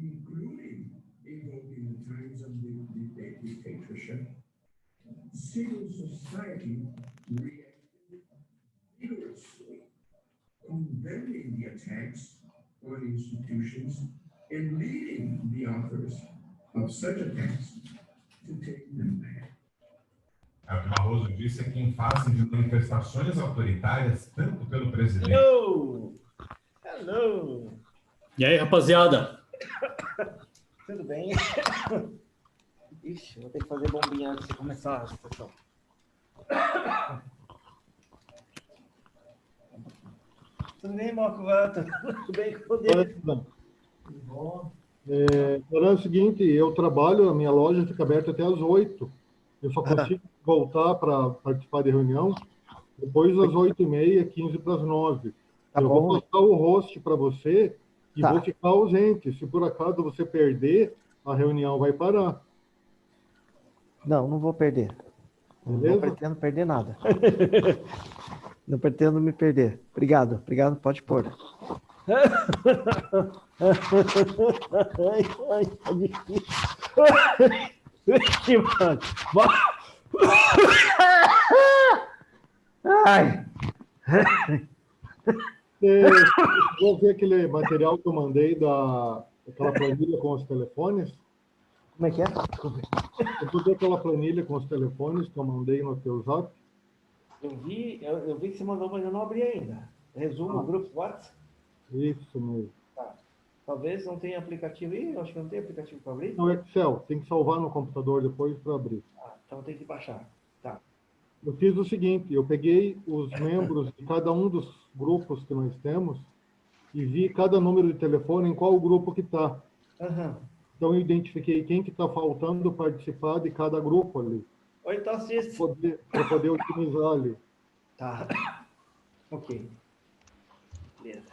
including invoking the times of the dictatorship, civil society reacted vigorously, condemning the attacks on institutions and leading the authors of such attacks to take them back. O que Barroso disse é que em face de manifestações autoritárias, tanto pelo presidente... Hello! E aí, rapaziada? Tudo bem? Ixi, vou ter que fazer bombinha antes de começar a sessão. Tudo bem, Marco? Tudo bem com você? Tudo bom? É o seguinte, eu trabalho, a minha loja fica aberta até às 8. Eu só consigo voltar para participar de reunião depois das 8h30, 15 para as 9. Tá eu bom. vou passar o host para você e Tá. vou ficar ausente. Se por acaso você perder, a reunião vai parar. Não vou perder. Beleza? Não pretendo perder nada. Não pretendo me perder. Obrigado, pode pôr. Ai, tá difícil. Ai. Vou ver aquele material que eu mandei daquela planilha com os telefones. Como é que é? Eu vi aquela planilha com os telefones que eu mandei no teu zap. Eu vi que você mandou, mas eu não abri ainda. Resumo, grupo WhatsApp. Isso mesmo. Tá. Talvez não tenha aplicativo aí, eu acho que não tem aplicativo para abrir. No Excel, tem que salvar no computador depois para abrir. Então tem que baixar. Tá. Eu fiz o seguinte, eu peguei os membros de cada um dos grupos que nós temos e vi cada número de telefone em qual grupo que está. Uhum. Então eu identifiquei quem que está faltando participar de cada grupo ali. Oi, Tassis. Para poder otimizar ali. Tá. Ok. Beleza.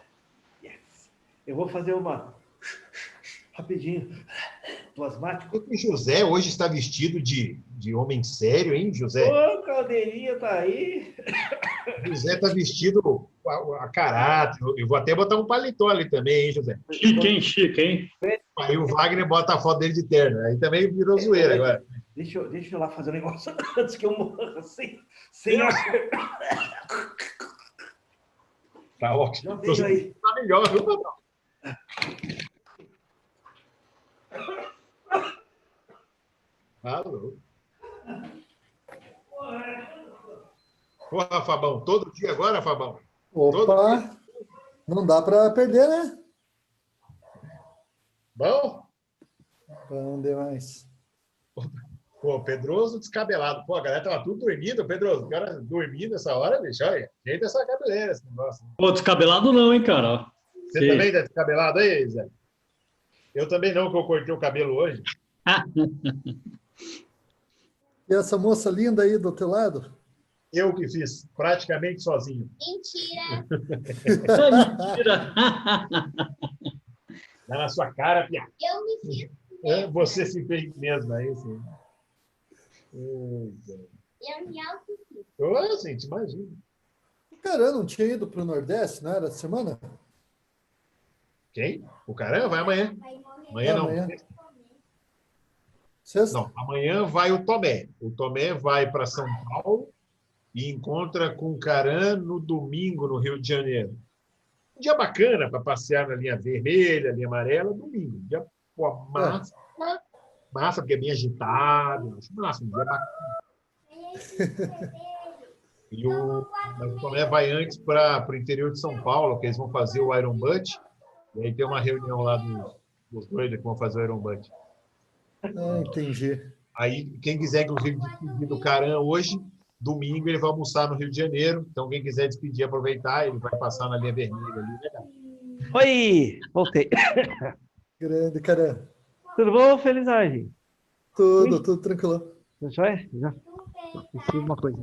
Yes. Eu vou fazer uma... Rapidinho. Do asmático. O José hoje está vestido de homem sério, hein, José? Ô, Caldeirinha tá aí. José está vestido a caráter. Eu vou até botar um paletó ali também, hein, José? Chique, hein? Aí o Wagner bota a foto dele de terno. Aí também virou zoeira agora. Deixa eu lá fazer um negócio antes que eu morra sem Tá ótimo. Já veio aí. Tá melhor, viu, patrão? Alô. Porra, Fabão, todo dia agora, Fabão? Opa, não dá para perder, né? Bom? Bom demais. Pô, Pedroso descabelado. Pô, a galera tava tudo dormindo, Pedroso. O cara dormindo nessa hora, bicho, olha. Jeito essa cabeleira, esse negócio. Pô, descabelado não, hein, cara? Você Sim. também tá descabelado aí, Zé? Eu também não, que eu cortei o cabelo hoje. E essa moça linda aí do teu lado? Eu que fiz, praticamente sozinho. Mentira! Mentira! Dá na sua cara, Pia. Eu me fiz. Você se fez mesmo, aí, sim. Eu me auto-fiz. Ô, gente, imagina. Caramba, não tinha ido para o Nordeste, não era essa semana? Quem? O Caramba vai amanhã. Amanhã não. Amanhã. Sexta? Não, amanhã vai o Tomé. O Tomé vai para São Paulo e encontra com o Caran no domingo, no Rio de Janeiro. Um dia bacana para passear na linha vermelha, linha amarela, domingo. Um dia massa, massa, porque é bem agitado. Acho massa, um dia bacana. Mas o Tomé vai antes para o interior de São Paulo, que eles vão fazer o Iron Butt. E aí tem uma reunião lá dos doidos que vão fazer o Iron Butt. Entendi. Aí, quem quiser, inclusive, despedir do Caran hoje, domingo, ele vai almoçar no Rio de Janeiro. Então, quem quiser despedir, aproveitar, ele vai passar na linha vermelha ali. Legal. Oi! Voltei. Grande, caramba. Tudo bom, Felizardi? Tudo tranquilo. Tudo jóia? Já esqueci uma coisa.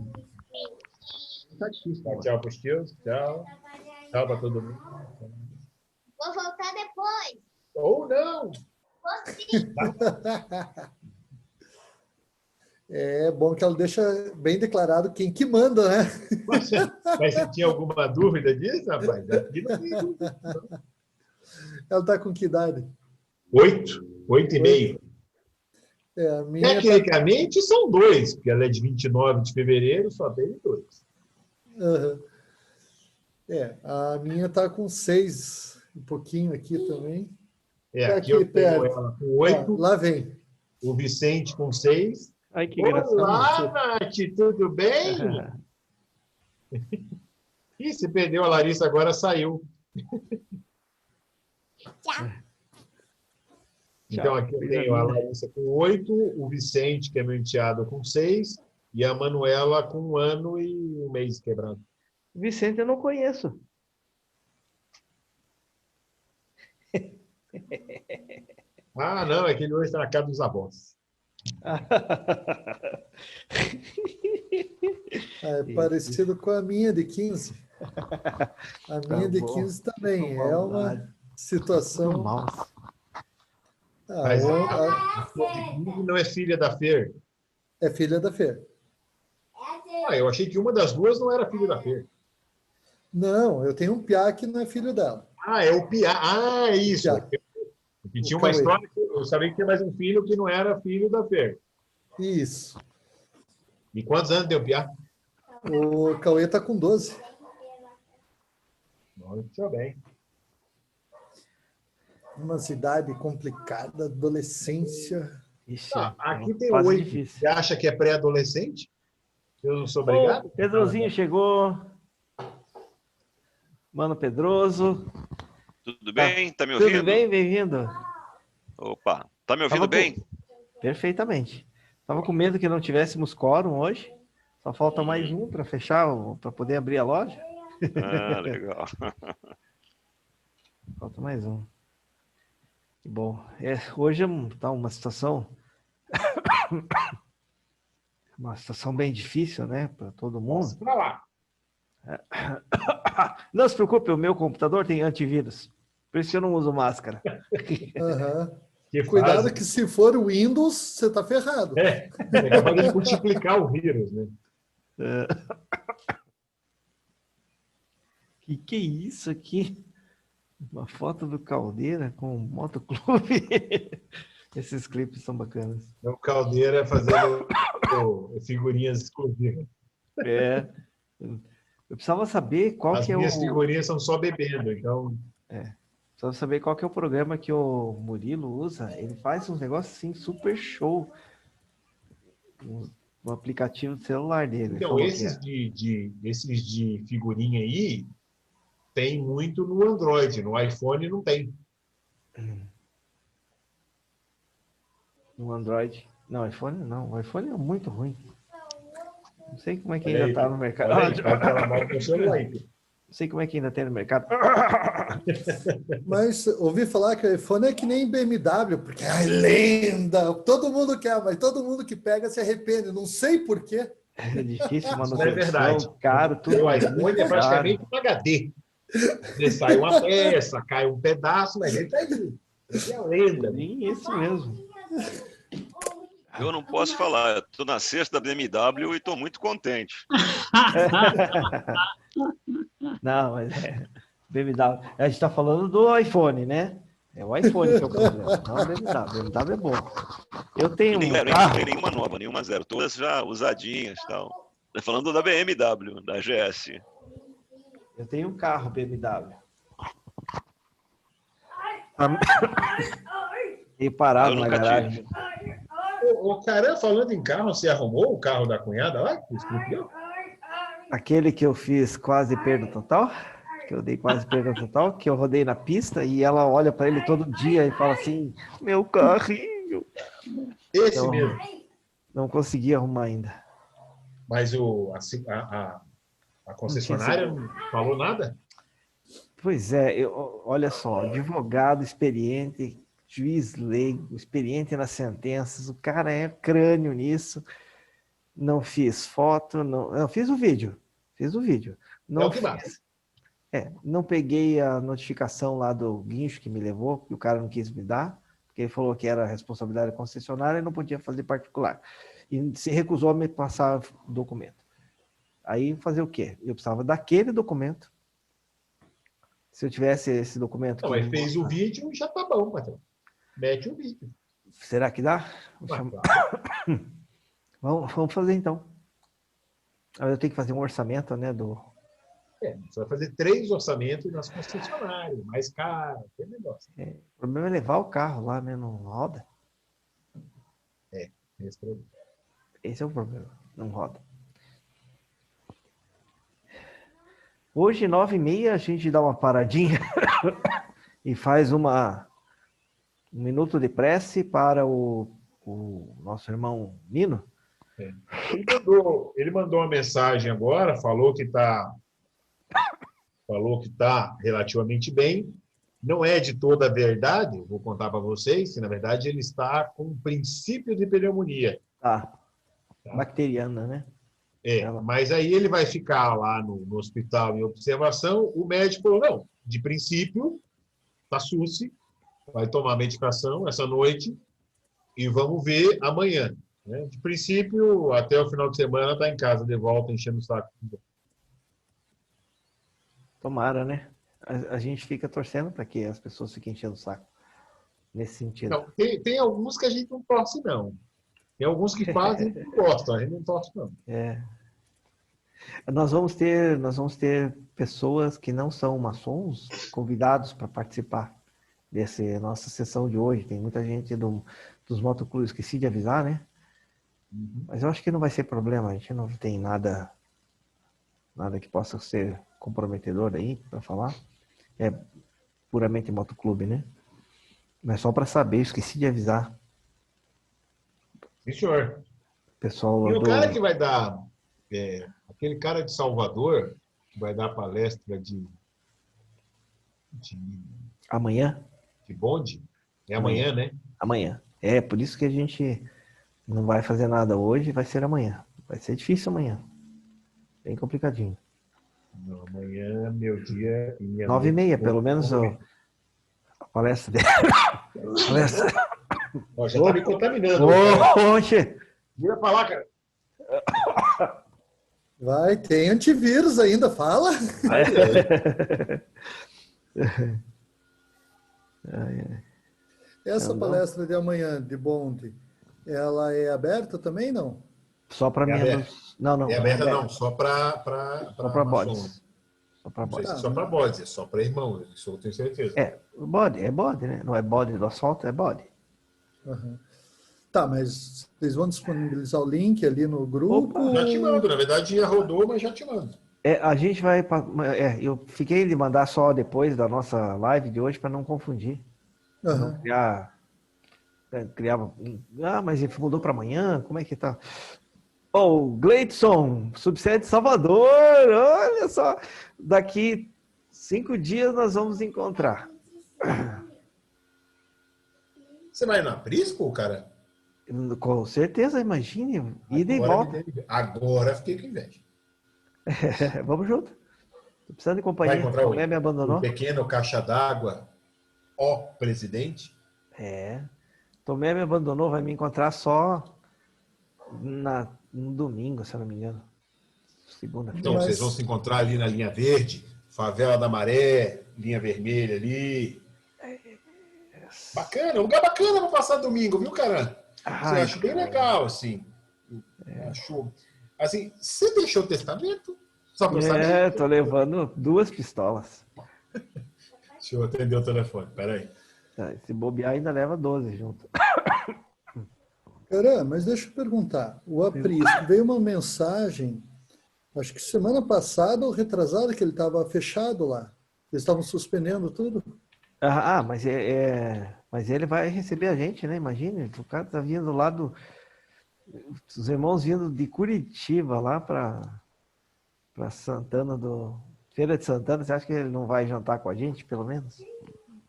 Tá difícil. Tchau para os tios. Tchau. Tchau para todo mundo. Vou voltar depois. Ou não. É bom que ela deixa bem declarado quem que manda, né? Mas você tinha alguma dúvida disso, rapaz? Aqui não tem dúvida. Ela está com que idade? 8, 8,5. A minha Tecnicamente são 2, porque ela é de 29 de fevereiro, só teve 2. Aham. A minha tá com 6, um pouquinho aqui também. Tá Aqui eu aqui tenho perto. ela com 8, Lá vem. o Vicente com 6. Ai, que engraçado. Olá, Nath, tudo bem? Ih, você perdeu a Larissa, agora saiu. Então, aqui eu tenho a Larissa com 8, o Vicente, que é meu enteado, com 6, e a Manuela com 1 ano e 1 mês quebrado. Vicente, eu não conheço. Ah, não, é que ele hoje está na casa dos avós. É parecido com a minha de 15. A minha de 15 também. É uma situação. Mas a flor de 15 não é filha da Fer. É filha da Fer. Eu achei que uma das duas não era filha da Fer. Não, eu tenho um piá que não é filho dela. É o Piá. É isso. Piá. Porque tinha uma história que eu sabia que tinha mais um filho que não era filho da Fer. Isso. E quantos anos tem o Piá? O Cauê está com 12. Muito bem. Uma cidade complicada, adolescência. Ixi, aqui tem quase 8. difícil. Você acha que é pré-adolescente? Eu não sou obrigado? Ô, Pedrozinho chegou. Mano Pedroso. Tudo bem? Tá me ouvindo? Tudo bem? Bem-vindo. Opa, tá me ouvindo bem? Perfeitamente. Tava com medo que não tivéssemos quórum hoje. Só falta mais um para fechar, para poder abrir a loja. Ah, legal. Falta mais um. Que bom. Hoje tá uma situação bem difícil, né, para todo mundo. Para lá. Não se preocupe, o meu computador tem antivírus. Por isso que eu não uso máscara. Cuidado que se for o Windows, você tá ferrado. É capaz de multiplicar o vírus, né? Que é isso aqui? Uma foto do Caldeira com um motoclube. Esses clipes são bacanas. O Caldeira fazendo figurinhas exclusivas. Eu precisava saber qual que é o... As minhas figurinhas são só bebendo, então... Precisava saber qual que é o programa que o Murilo usa. Ele faz uns negócios assim, super show. No aplicativo do celular dele. Então, esses de figurinha aí, tem muito no Android. No iPhone não tem. No Android. Não, iPhone não. O iPhone é muito ruim. Não sei como é que ainda está no mercado. Não sei como é que ainda tem no mercado. Mas ouvi falar que o iPhone é que nem BMW, porque é lenda. Todo mundo quer, mas todo mundo que pega se arrepende. Não sei por quê. É difícil, mano. Não é verdade. Caro, tudo. O iPhone é praticamente um HD. Sai uma peça, cai um pedaço, mas ele tá aí. É a lenda. Isso mesmo. Eu não posso falar, eu tô na sexta da BMW e tô muito contente. Não, mas BMW. A gente tá falando do iPhone, né? É o iPhone que é o problema, não o BMW. BMW é bom. Eu tenho Não carro. tem nenhuma nova, nenhuma zero. Todas já usadinhas e tal. Tô falando da BMW, da GS. Eu tenho um carro BMW. E parado na garagem. O cara, falando em carro, você arrumou o carro da cunhada lá? Que expliqueu? Aquele que eu fiz quase perda total, que eu dei quase perda total, que eu rodei na pista e ela olha para ele todo dia e fala assim, meu carrinho. Esse então, mesmo. Não consegui arrumar ainda. Mas a concessionária não falou nada? Pois é, olha só, advogado experiente, juiz leigo, experiente nas sentenças, o cara é crânio nisso. Não fiz foto, não fiz o vídeo. Não não peguei a notificação lá do guincho que me levou, que o cara não quis me dar, porque ele falou que era responsabilidade concessionária e não podia fazer particular. E se recusou a me passar o documento. Aí fazer o quê? Eu precisava daquele documento. Se eu tivesse esse documento... Não, mas fez o vídeo e já tá bom, Matheus. mete o vídeo. Será que dá? Vou Mas, chamar- claro, Vamos fazer então. Eu tenho que fazer um orçamento, né? você vai fazer 3 orçamentos nas concessionárias, mais caro, aquele negócio. O problema é levar o carro lá, né? Não roda. Esse problema. Esse é o problema. Não roda. Hoje, 9h30, a gente dá uma paradinha e faz um minuto de prece para o nosso irmão Nino. Ele mandou uma mensagem agora, falou que está relativamente bem. Não é de toda a verdade, vou contar para vocês, que na verdade ele está com um princípio de pneumonia. Tá. Bacteriana, né? Mas aí ele vai ficar lá no hospital em observação. O médico falou, não, de princípio, está SUSE, vai tomar medicação essa noite e vamos ver amanhã. Né? De princípio, até o final de semana está em casa de volta, enchendo o saco. Tomara, né? A gente fica torcendo para que as pessoas fiquem enchendo o saco. Nesse sentido. Não, tem alguns que a gente não torce, não. Tem alguns que fazem e não gostam, a gente não torce, não. Nós vamos ter pessoas que não são maçons convidados para participar dessa nossa sessão de hoje. Tem muita gente dos motoclubes, esqueci de avisar, né? Mas eu acho que não vai ser problema. A gente não tem nada que possa ser comprometedor aí para falar. É puramente motoclube, né? Mas só para saber, esqueci de avisar. Sim, senhor. Pessoal E o cara que vai dar, aquele cara de Salvador, que vai dar palestra de amanhã? De bonde? É amanhã, né? Amanhã. Por isso que a gente não vai fazer nada hoje, vai ser amanhã. Vai ser difícil amanhã. Bem complicadinho. Não, amanhã, meu dia e minha 9h30, pelo menos a palestra dele. Ó, já tá me contaminando. Oxe! Vira pra lá, cara. Vai, tem antivírus ainda, fala. Essa palestra de amanhã, de bonde, ela é aberta também, não? Só para membros. Não. É aberta, não. Só para bodes. Só para bodes. Só para bodes, é só para irmãos. Isso eu tenho certeza. Bode, né? Não é bode do asfalto, é bode. Uhum. Tá, mas vocês vão disponibilizar o link ali no grupo? Opa, já te mando. Na verdade, já rodou, mas já te mando. A gente vai... eu fiquei de mandar só depois da nossa live de hoje para não confundir. Não criar... mas ele mudou para amanhã? Como é que tá? Gleidson, subsede Salvador, olha só. Daqui 5 dias nós vamos encontrar. Você vai na Prisco, cara? Com certeza, imagine. Ida e volta. Agora fiquei com inveja. Vamos junto. Tô precisando de companhia. Vai encontrar Tomé me abandonou. um pequeno caixa d'água, presidente. Tomé me abandonou, vai me encontrar só no domingo, se eu não me engano. Segunda-feira. Então, vocês vão se encontrar ali na linha verde, Favela da Maré, linha vermelha ali. Bacana, um lugar bacana para passar domingo, viu, cara? Você acha bem legal, assim. Achou. Assim, você deixou o testamento? Só para saber. Tô levando 2 pistolas. Deixa eu atender o telefone, peraí. Se bobear, ainda leva 12 junto. Caramba, mas deixa eu perguntar. O aprisco, veio uma mensagem, acho que semana passada ou retrasada, que ele estava fechado lá. Eles estavam suspendendo tudo. Mas ele vai receber a gente, né? Imagina, o cara tá vindo lá os irmãos vindo de Curitiba lá para Santana Feira de Santana. Você acha que ele não vai jantar com a gente, pelo menos?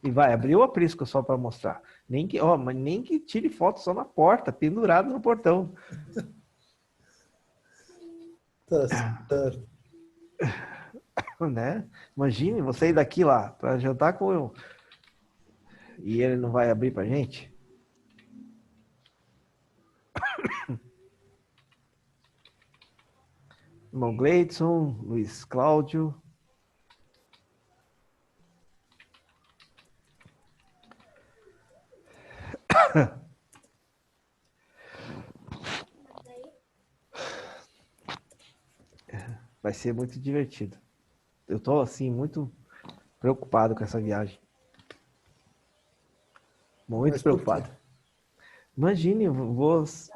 E vai abrir o aprisco só para mostrar. Mas nem que tire foto só na porta, pendurado no portão. Tá certo. Né? Imagine você ir daqui lá para jantar com eu. E ele não vai abrir pra gente? Irmão Gleidson, Luiz Cláudio. Vai ser muito divertido. Eu tô, assim, muito preocupado com essa viagem. Muito Mas por quê? preocupado. Imagine,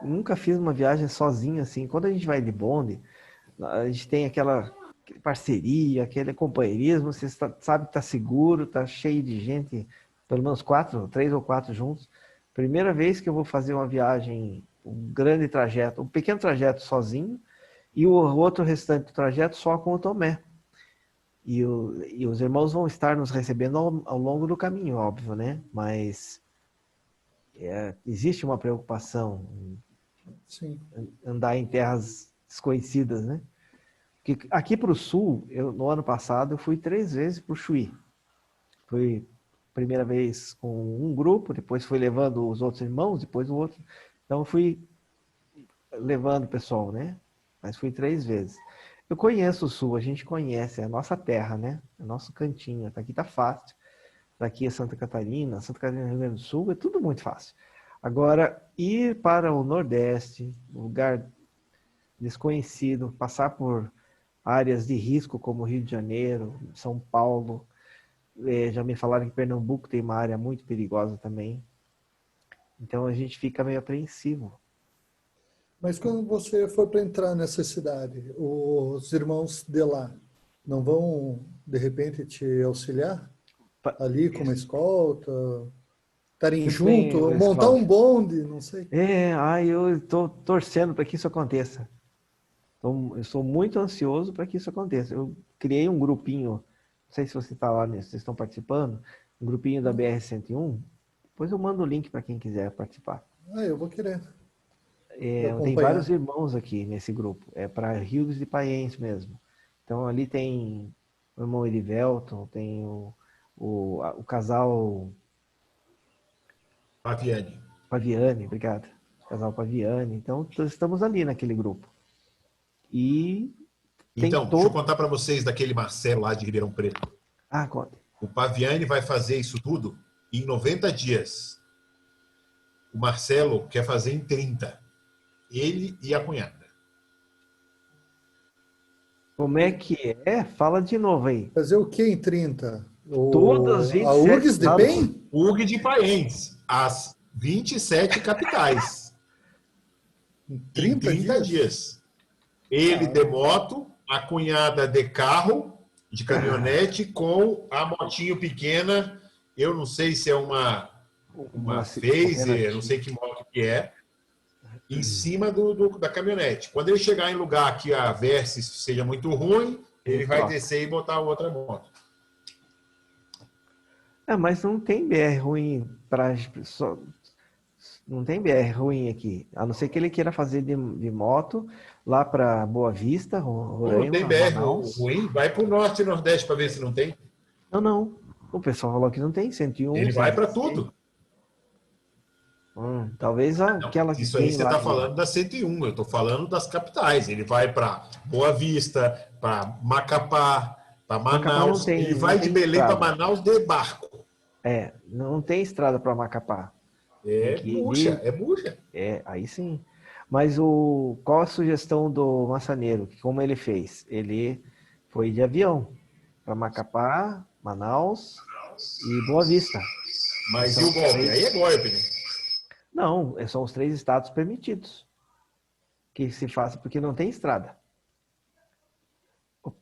nunca fiz uma viagem sozinho assim. Quando a gente vai de bonde, a gente tem aquela parceria, aquele companheirismo, você sabe que está seguro, está cheio de gente, pelo menos 3 ou 4 juntos. Primeira vez que eu vou fazer uma viagem, um grande trajeto, um pequeno trajeto sozinho, e o outro restante do trajeto só com o Tomé. E os irmãos vão estar nos recebendo ao longo do caminho, óbvio, né? Mas existe uma preocupação Sim. em andar em terras desconhecidas, né? Porque aqui para o sul, no ano passado, eu fui 3 vezes para o Chuí. Fui primeira vez com um grupo, depois fui levando os outros irmãos, depois o outro. Então, eu fui levando o pessoal, né? Mas fui 3 vezes. Eu conheço o sul, a gente conhece, é a nossa terra, né? É o nosso cantinho. Aqui tá fácil. Daqui é Santa Catarina, Rio Grande do Sul, é tudo muito fácil. Agora, ir para o Nordeste, lugar desconhecido, passar por áreas de risco como Rio de Janeiro, São Paulo, já me falaram que Pernambuco tem uma área muito perigosa também. Então a gente fica meio apreensivo. Mas quando você for para entrar nessa cidade, os irmãos de lá não vão, de repente, te auxiliar? Ali como escolta, estarem junto, montar um bonde, não sei. Eu estou torcendo para que isso aconteça. Eu sou muito ansioso para que isso aconteça. Eu criei um grupinho, não sei se você está lá, vocês estão participando, um grupinho da BR-101. Depois eu mando o link para quem quiser participar. Eu vou querer. Tem vários irmãos aqui nesse grupo. É para Rio de Paiense mesmo. Então ali tem o irmão Erivelton, tem o casal Paviani, obrigado. Casal Paviani. Então estamos ali naquele grupo. Então, deixa eu contar para vocês daquele Marcelo lá de Ribeirão Preto. Conta. O Paviani vai fazer isso tudo em 90 dias. O Marcelo quer fazer em 30. Ele e a cunhada. Como é que é? Fala de novo aí. Fazer o que em 30? Todas as 27 a URGS de bem? URG de Paiense. As 27 capitais. Em 30 dias. Ele de moto, a cunhada de carro, de caminhonete, com a motinho pequena. Eu não sei se é uma Phaser, não sei que moto que é, em cima da caminhonete. Quando ele chegar em lugar que a Versys seja muito ruim, ele vai descer e botar outra moto. Mas não tem BR ruim não tem BR ruim aqui, a não ser que ele queira fazer de moto lá para Boa Vista, Roraima, não tem BR Manaus. ruim, vai para o norte e nordeste para ver se não tem. Não. O pessoal falou que não tem 101. Ele vai para tudo. Talvez aquela que isso aí você está falando da 101, eu estou falando das capitais. Ele vai para Boa Vista, para Macapá, para Manaus. Ele vai de Belém para Manaus de barco. Não tem estrada para Macapá. É bucha. Aí sim. Mas qual a sugestão do maçaneiro? Como ele fez? Ele foi de avião para Macapá, Manaus e Boa Vista. Mas e o golpe? Aí é golpe, né? Não, são os 3 estados permitidos que se faça, porque não tem estrada.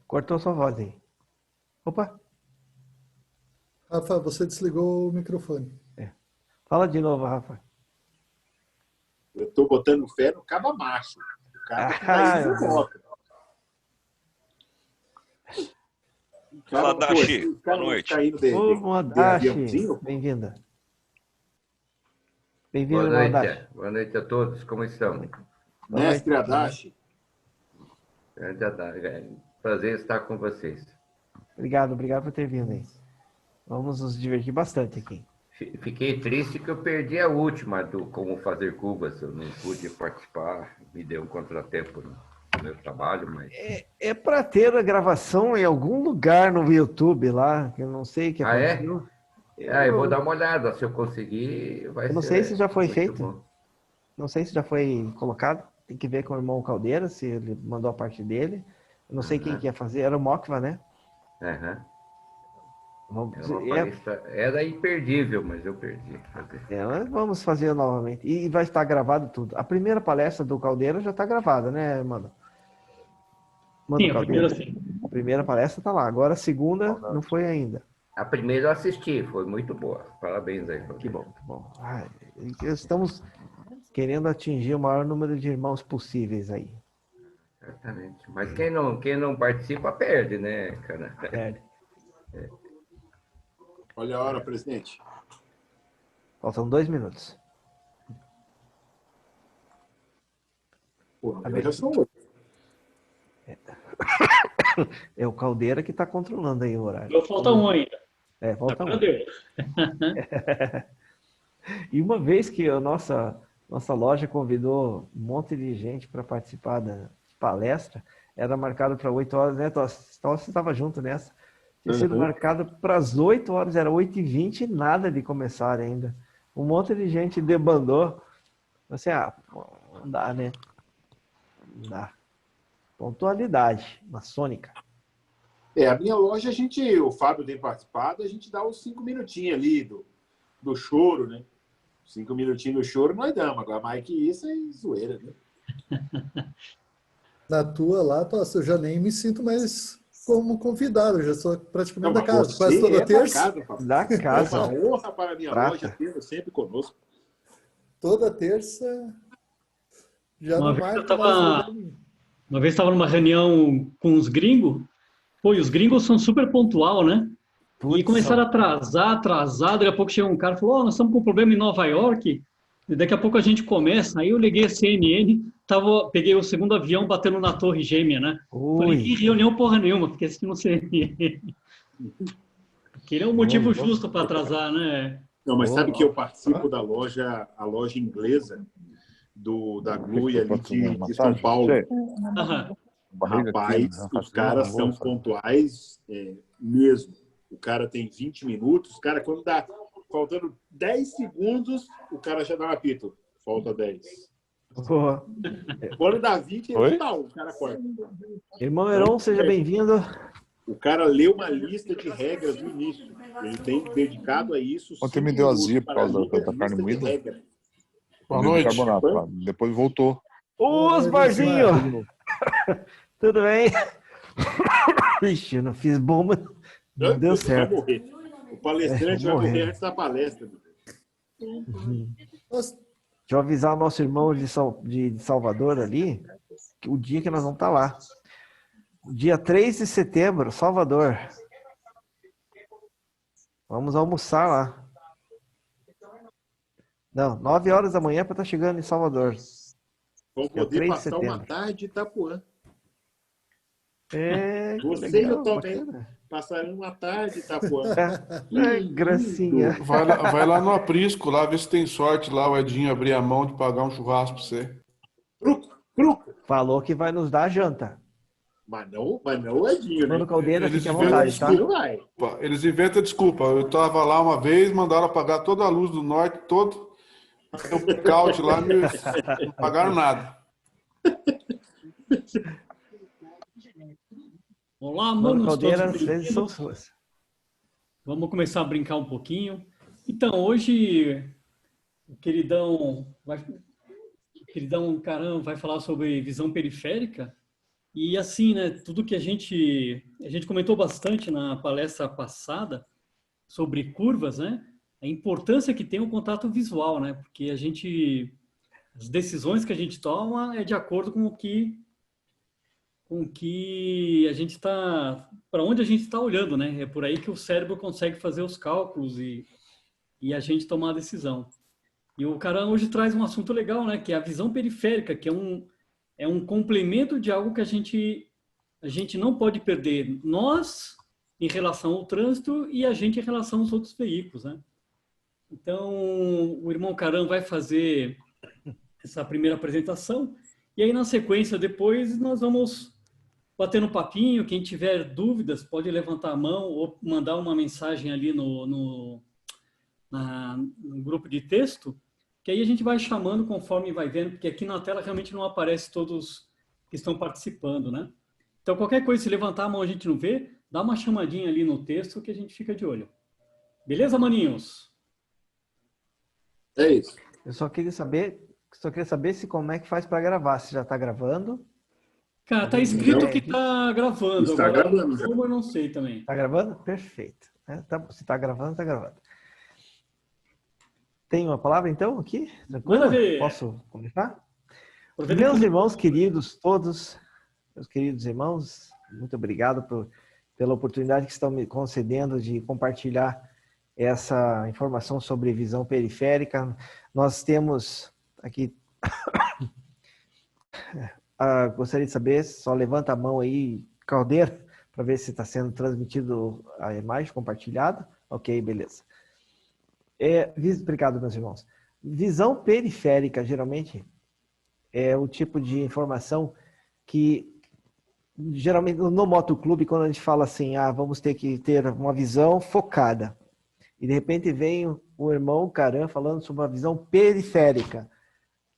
Cortou sua voz aí. Opa! Rafa, você desligou o microfone. Fala de novo, Rafa. Eu estou botando fé no caba macho. O cara que tá indo de moto. Fala, Dashi. Boa noite. Boa Dashi. Bem-vinda. Bem-vindo, Dashi. Boa noite a todos. Como estão? Mestre Adachi. Prazer estar com vocês. Obrigado por ter vindo aí. Vamos nos divertir bastante aqui. Fiquei triste que eu perdi a última do Como Fazer Cubas. Eu não pude participar, me deu um contratempo no meu trabalho, mas... É para ter a gravação em algum lugar no YouTube lá, que eu não sei o que aconteceu. Eu vou dar uma olhada, se eu conseguir, vai ser... Eu não sei se já foi feito. Bom. Não sei se já foi colocado. Tem que ver com o irmão Caldeira, se ele mandou a parte dele. Eu não sei quem que ia fazer, era o Mokva, né? Aham. Vamos, Era imperdível, mas eu perdi. mas vamos fazer novamente. E vai estar gravado tudo. A primeira palestra do Caldeira já está gravada, né, mano? Sim, a primeira sim. A primeira palestra está lá. Agora a segunda não foi ainda. A primeira eu assisti, foi muito boa. Parabéns aí. Que bom, que bom. Ai, estamos querendo atingir o maior número de irmãos possíveis aí. Exatamente. Mas quem não participa perde, né, cara? Perde. Olha a hora, presidente. Faltam 2 minutos. Pô, eu já sou 8. É o Caldeira que está controlando aí o horário. Falta um ainda. Falta um. Deus. E uma vez que a nossa loja convidou um monte de gente para participar da palestra, era marcado para 8 horas, né, Tossi? Você estava junto nessa. Tinha sido marcado para as 8 horas, era 8h20 e nada de começar ainda. Um monte de gente debandou. Assim, não dá, né? Não dá. Pontualidade maçônica. A minha loja, o Fábio tem participado, a gente dá uns 5 minutinhos ali do choro, né? 5 minutinhos do choro nós damos. Agora, mais que isso é zoeira, né? Na tua lá, Tossi, eu já nem me sinto mais como convidado, eu já sou praticamente da casa, quase toda terça. Da casa. É uma honra para a minha loja tê-lo sempre conosco. Toda terça já Uma não vez marca eu tava- mais lugar nenhum. Uma vez estava numa reunião com os gringos. Pô, e os gringos são super pontual, né? E começaram a atrasar. Daqui a pouco chegou um cara e falou: nós estamos com um problema em Nova York. E daqui a pouco a gente começa. Aí eu liguei a CNN, peguei o segundo avião batendo na Torre Gêmea, né? Falei, que reunião porra nenhuma, porque esse não seria. Queria um motivo justo para atrasar, né? Não, mas sabe que eu participo da loja, a loja inglesa da Glui ali de São Paulo. Rapaz, os caras são pontuais mesmo. O cara tem 20 minutos, o cara quando dá faltando 10 segundos, o cara já dá um apito. Falta 10. Quando dá 20, ele dá o cara corta. Irmão Heron, seja bem-vindo. O cara leu uma lista de regras no início. Ele tem dedicado a isso. Ontem me deu azia por causa da carne moída. Boa noite. Carbonato, depois voltou. Osmarzinho! Tudo bem? Ixi, eu não fiz bomba. Não deu certo. Vai morrer. O palestrante vai morrer antes da palestra. Deixa eu avisar o nosso irmão de Salvador ali, que o dia que nós vamos estar lá. Dia 3 de setembro, Salvador. Vamos almoçar lá. Não, 9 horas da manhã para estar chegando em Salvador. Vamos poder passar uma tarde em Itapuã. Você legal, e eu também passaremos uma tarde em Itapuã. Gracinha. Vai lá no Aprisco, lá ver se tem sorte lá, o Edinho abrir a mão de pagar um churrasco para você. Truco. Falou que vai nos dar janta. Mas não o Edinho, né? No Caldeira, Eles fique à vontade, tá? Eles inventam desculpa. Eu estava lá uma vez, mandaram apagar toda a luz do norte, todo. Deu um blackout lá, não pagaram nada. Olá, Mano manos. Caldeira, todos às vezes são bem-vindos. suas. Vamos começar a brincar um pouquinho. Então, hoje, o queridão Caramba vai falar sobre visão periférica. E assim, né, tudo que a gente comentou bastante na palestra passada sobre curvas, né? A importância que tem o contato visual, né? Porque as decisões que a gente toma é de acordo com o que a gente está, para onde a gente está olhando, né? É por aí que o cérebro consegue fazer os cálculos e a gente tomar a decisão. E o cara hoje traz um assunto legal, né? Que é a visão periférica, que é um complemento de algo que a gente não pode perder. Nós, em relação ao trânsito, e a gente em relação aos outros veículos, né? Então, o irmão Caram vai fazer essa primeira apresentação, e aí, na sequência, depois, nós vamos bater um papinho. Quem tiver dúvidas, pode levantar a mão ou mandar uma mensagem ali no grupo de texto, que aí a gente vai chamando conforme vai vendo, porque aqui na tela realmente não aparece todos que estão participando, né? Então, qualquer coisa, se levantar a mão a gente não vê, dá uma chamadinha ali no texto que a gente fica de olho. Beleza, maninhos? É isso. Eu só queria saber se como é que faz para gravar. Se já está gravando. Cara, tá escrito que tá gravando. Está Agora, gravando já. como eu não sei também. Está gravando? Perfeito. Se está gravando, está gravando. Tem uma palavra, então, aqui? Tranquilo? Manda ver. Posso começar? Aproveita Meus que- irmãos queridos, todos, meus queridos irmãos, muito obrigado pela oportunidade que estão me concedendo de compartilhar essa informação sobre visão periférica. Nós temos aqui... gostaria de saber, só levanta a mão aí, Caldeira, para ver se está sendo transmitido a imagem compartilhada. Ok, beleza. Obrigado, meus irmãos. Visão periférica, geralmente, é o tipo de informação que, geralmente, no motoclube, quando a gente fala assim, vamos ter que ter uma visão focada. E, de repente, vem o irmão Caran falando sobre uma visão periférica,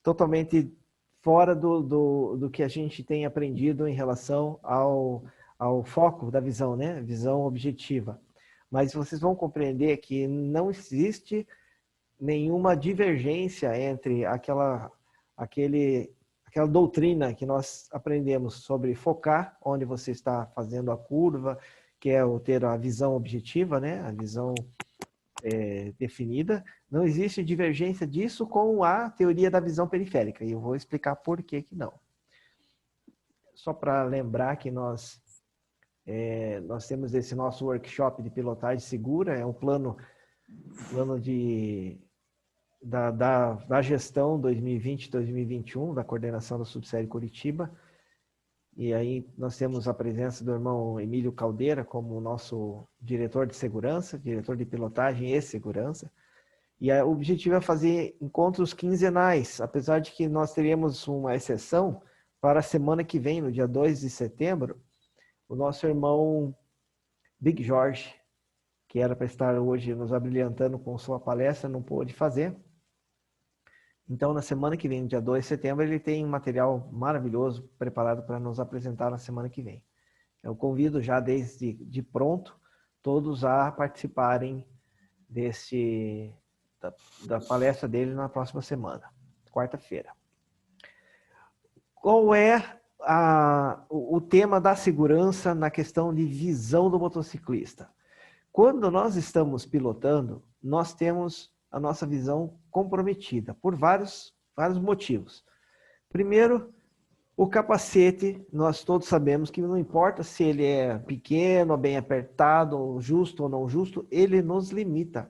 totalmente fora do que a gente tem aprendido em relação ao foco da visão, né? Visão objetiva. Mas vocês vão compreender que não existe nenhuma divergência entre aquela doutrina que nós aprendemos sobre focar, onde você está fazendo a curva, que é ter a visão objetiva, né? A visão definida. Não existe divergência disso com a teoria da visão periférica. E eu vou explicar por que que não. Só para lembrar que nós temos esse nosso workshop de pilotagem segura, é um plano da gestão 2020-2021, da coordenação da Subsérie Curitiba. E aí nós temos a presença do irmão Emílio Caldeira como nosso diretor de segurança, diretor de pilotagem e segurança. E o objetivo é fazer encontros quinzenais, apesar de que nós teríamos uma exceção para a semana que vem, no dia 2 de setembro, o nosso irmão Big Jorge, que era para estar hoje nos abrilhantando com sua palestra, não pôde fazer. Então, na semana que vem, no dia 2 de setembro, ele tem um material maravilhoso preparado para nos apresentar na semana que vem. Eu convido já desde de pronto todos a participarem da palestra dele na próxima semana, quarta-feira. Qual é o tema da segurança na questão de visão do motociclista? Quando nós estamos pilotando, nós temos a nossa visão comprometida por vários motivos. Primeiro, o capacete, nós todos sabemos que não importa se ele é pequeno, bem apertado, justo ou não justo, ele nos limita.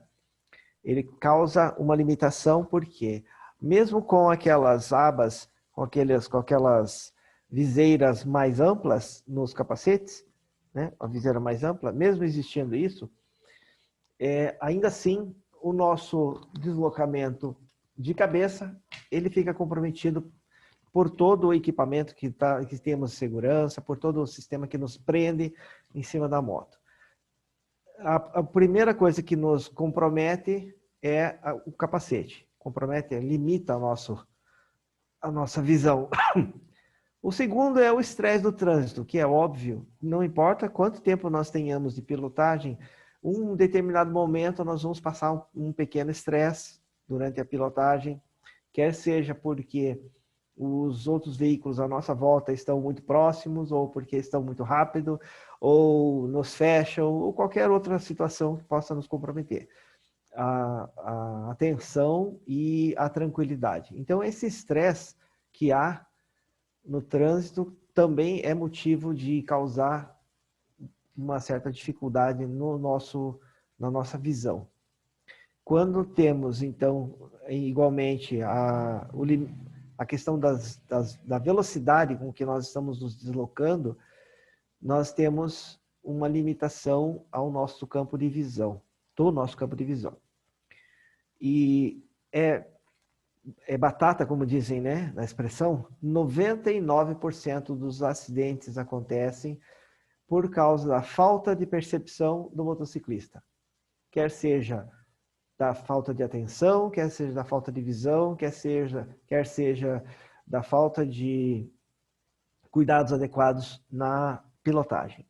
Ele causa uma limitação porque, mesmo com aquelas abas, com aquelas viseiras mais amplas nos capacetes, né, a viseira mais ampla, mesmo existindo isso, ainda assim, o nosso deslocamento de cabeça, ele fica comprometido por todo o equipamento que temos de segurança, por todo o sistema que nos prende em cima da moto. A primeira coisa que nos compromete é o capacete. Limita a nossa visão. O segundo é o estresse do trânsito, que é óbvio. Não importa quanto tempo nós tenhamos de pilotagem, um determinado momento nós vamos passar um pequeno estresse durante a pilotagem, quer seja porque os outros veículos à nossa volta estão muito próximos, ou porque estão muito rápido, ou nos fecham, ou qualquer outra situação que possa nos comprometer. A atenção e a tranquilidade. Então, esse estresse que há no trânsito também é motivo de causar uma certa dificuldade na nossa visão. Quando temos, então, igualmente, a questão da velocidade com que nós estamos nos deslocando, nós temos uma limitação ao nosso campo de visão, do nosso campo de visão. E é batata, como dizem, né, na expressão, 99% dos acidentes acontecem por causa da falta de percepção do motociclista. Quer seja da falta de atenção, quer seja da falta de visão, quer seja da falta de cuidados adequados pilotagem.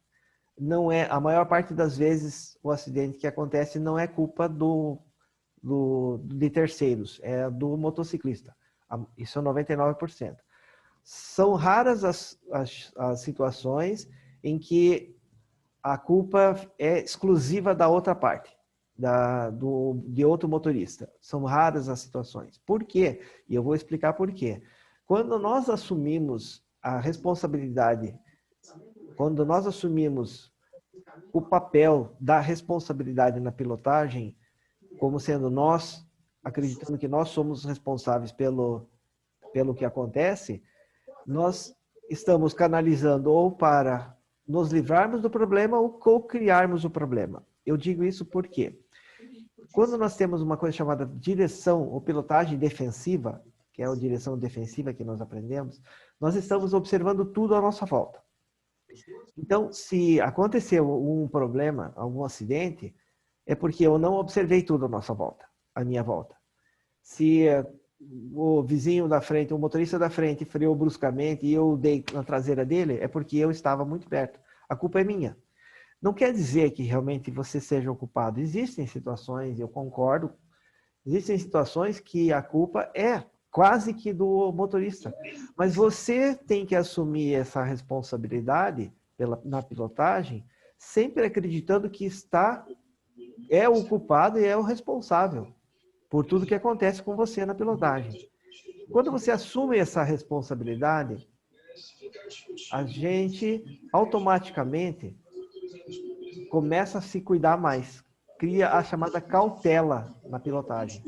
Não é, a maior parte das vezes o acidente que acontece não é culpa de terceiros, é do motociclista. Isso é 99%. São raras as situações em que a culpa é exclusiva da outra parte, de outro motorista. São raras as situações. Por quê? E eu vou explicar por quê. Quando nós assumimos a responsabilidade, quando nós assumimos o papel da responsabilidade na pilotagem, como sendo nós, acreditando que nós somos responsáveis pelo que acontece, nós estamos canalizando ou para nos livrarmos do problema ou co-criarmos o problema. Eu digo isso porque quando nós temos uma coisa chamada direção ou pilotagem defensiva, que é a direção defensiva que nós aprendemos, nós estamos observando tudo à nossa volta. Então, se aconteceu um problema, algum acidente, é porque eu não observei tudo à minha volta. Se o vizinho da frente, o motorista da frente freou bruscamente e eu dei na traseira dele, é porque eu estava muito perto. A culpa é minha. Não quer dizer que realmente você seja o culpado. Existem situações, eu concordo, existem situações que a culpa é quase que do motorista. Mas você tem que assumir essa responsabilidade na pilotagem, sempre acreditando que é o culpado e é o responsável por tudo que acontece com você na pilotagem. Quando você assume essa responsabilidade, a gente automaticamente começa a se cuidar mais. Cria a chamada cautela na pilotagem.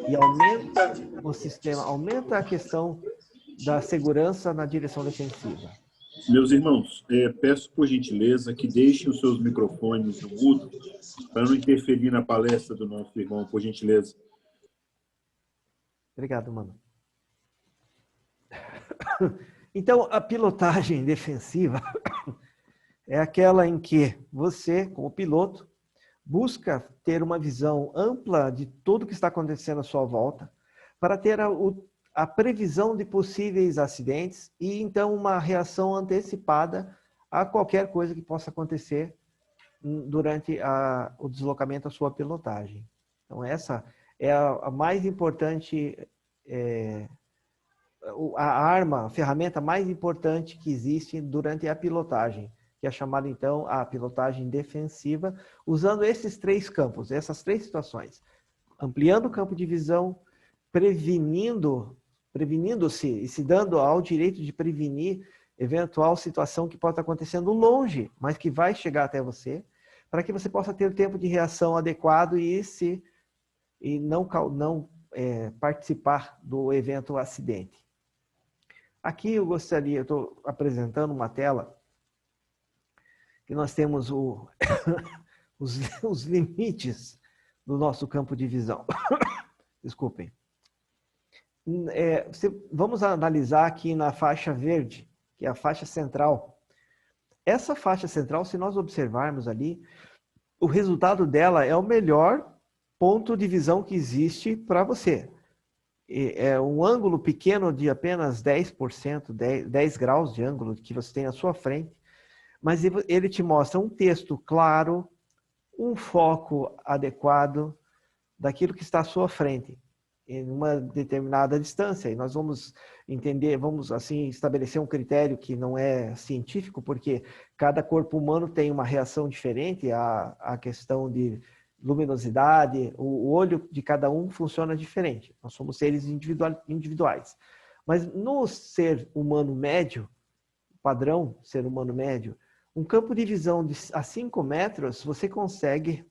E aumenta o sistema, aumenta a questão da segurança na direção defensiva. Meus irmãos, peço por gentileza que deixem os seus microfones no mudo para não interferir na palestra do nosso irmão, por gentileza. Obrigado, mano. Então, a pilotagem defensiva é aquela em que você, como piloto, busca ter uma visão ampla de tudo que está acontecendo à sua volta para ter a previsão de possíveis acidentes e, então, uma reação antecipada a qualquer coisa que possa acontecer durante o deslocamento à sua pilotagem. Então, essa é a mais importante, a ferramenta mais importante que existe durante a pilotagem, que é chamada, então, a pilotagem defensiva, usando esses três campos, essas três situações. Ampliando o campo de visão, prevenindo-se e se dando ao direito de prevenir eventual situação que pode estar acontecendo longe, mas que vai chegar até você, para que você possa ter o tempo de reação adequado e não participar do evento acidente. Aqui eu estou apresentando uma tela que nós temos os limites do nosso campo de visão. Desculpem. Vamos analisar aqui na faixa verde, que é a faixa central. Essa faixa central, se nós observarmos ali, o resultado dela é o melhor ponto de visão que existe para você. É um ângulo pequeno de apenas 10%, 10 graus de ângulo que você tem à sua frente, mas ele te mostra um texto claro, um foco adequado daquilo que está à sua frente, em uma determinada distância. E nós vamos entender, vamos assim estabelecer um critério que não é científico, porque cada corpo humano tem uma reação diferente à questão de luminosidade, o olho de cada um funciona diferente. Nós somos seres individuais. Mas no ser humano médio, padrão ser humano médio, um campo de visão a 5 metros, você consegue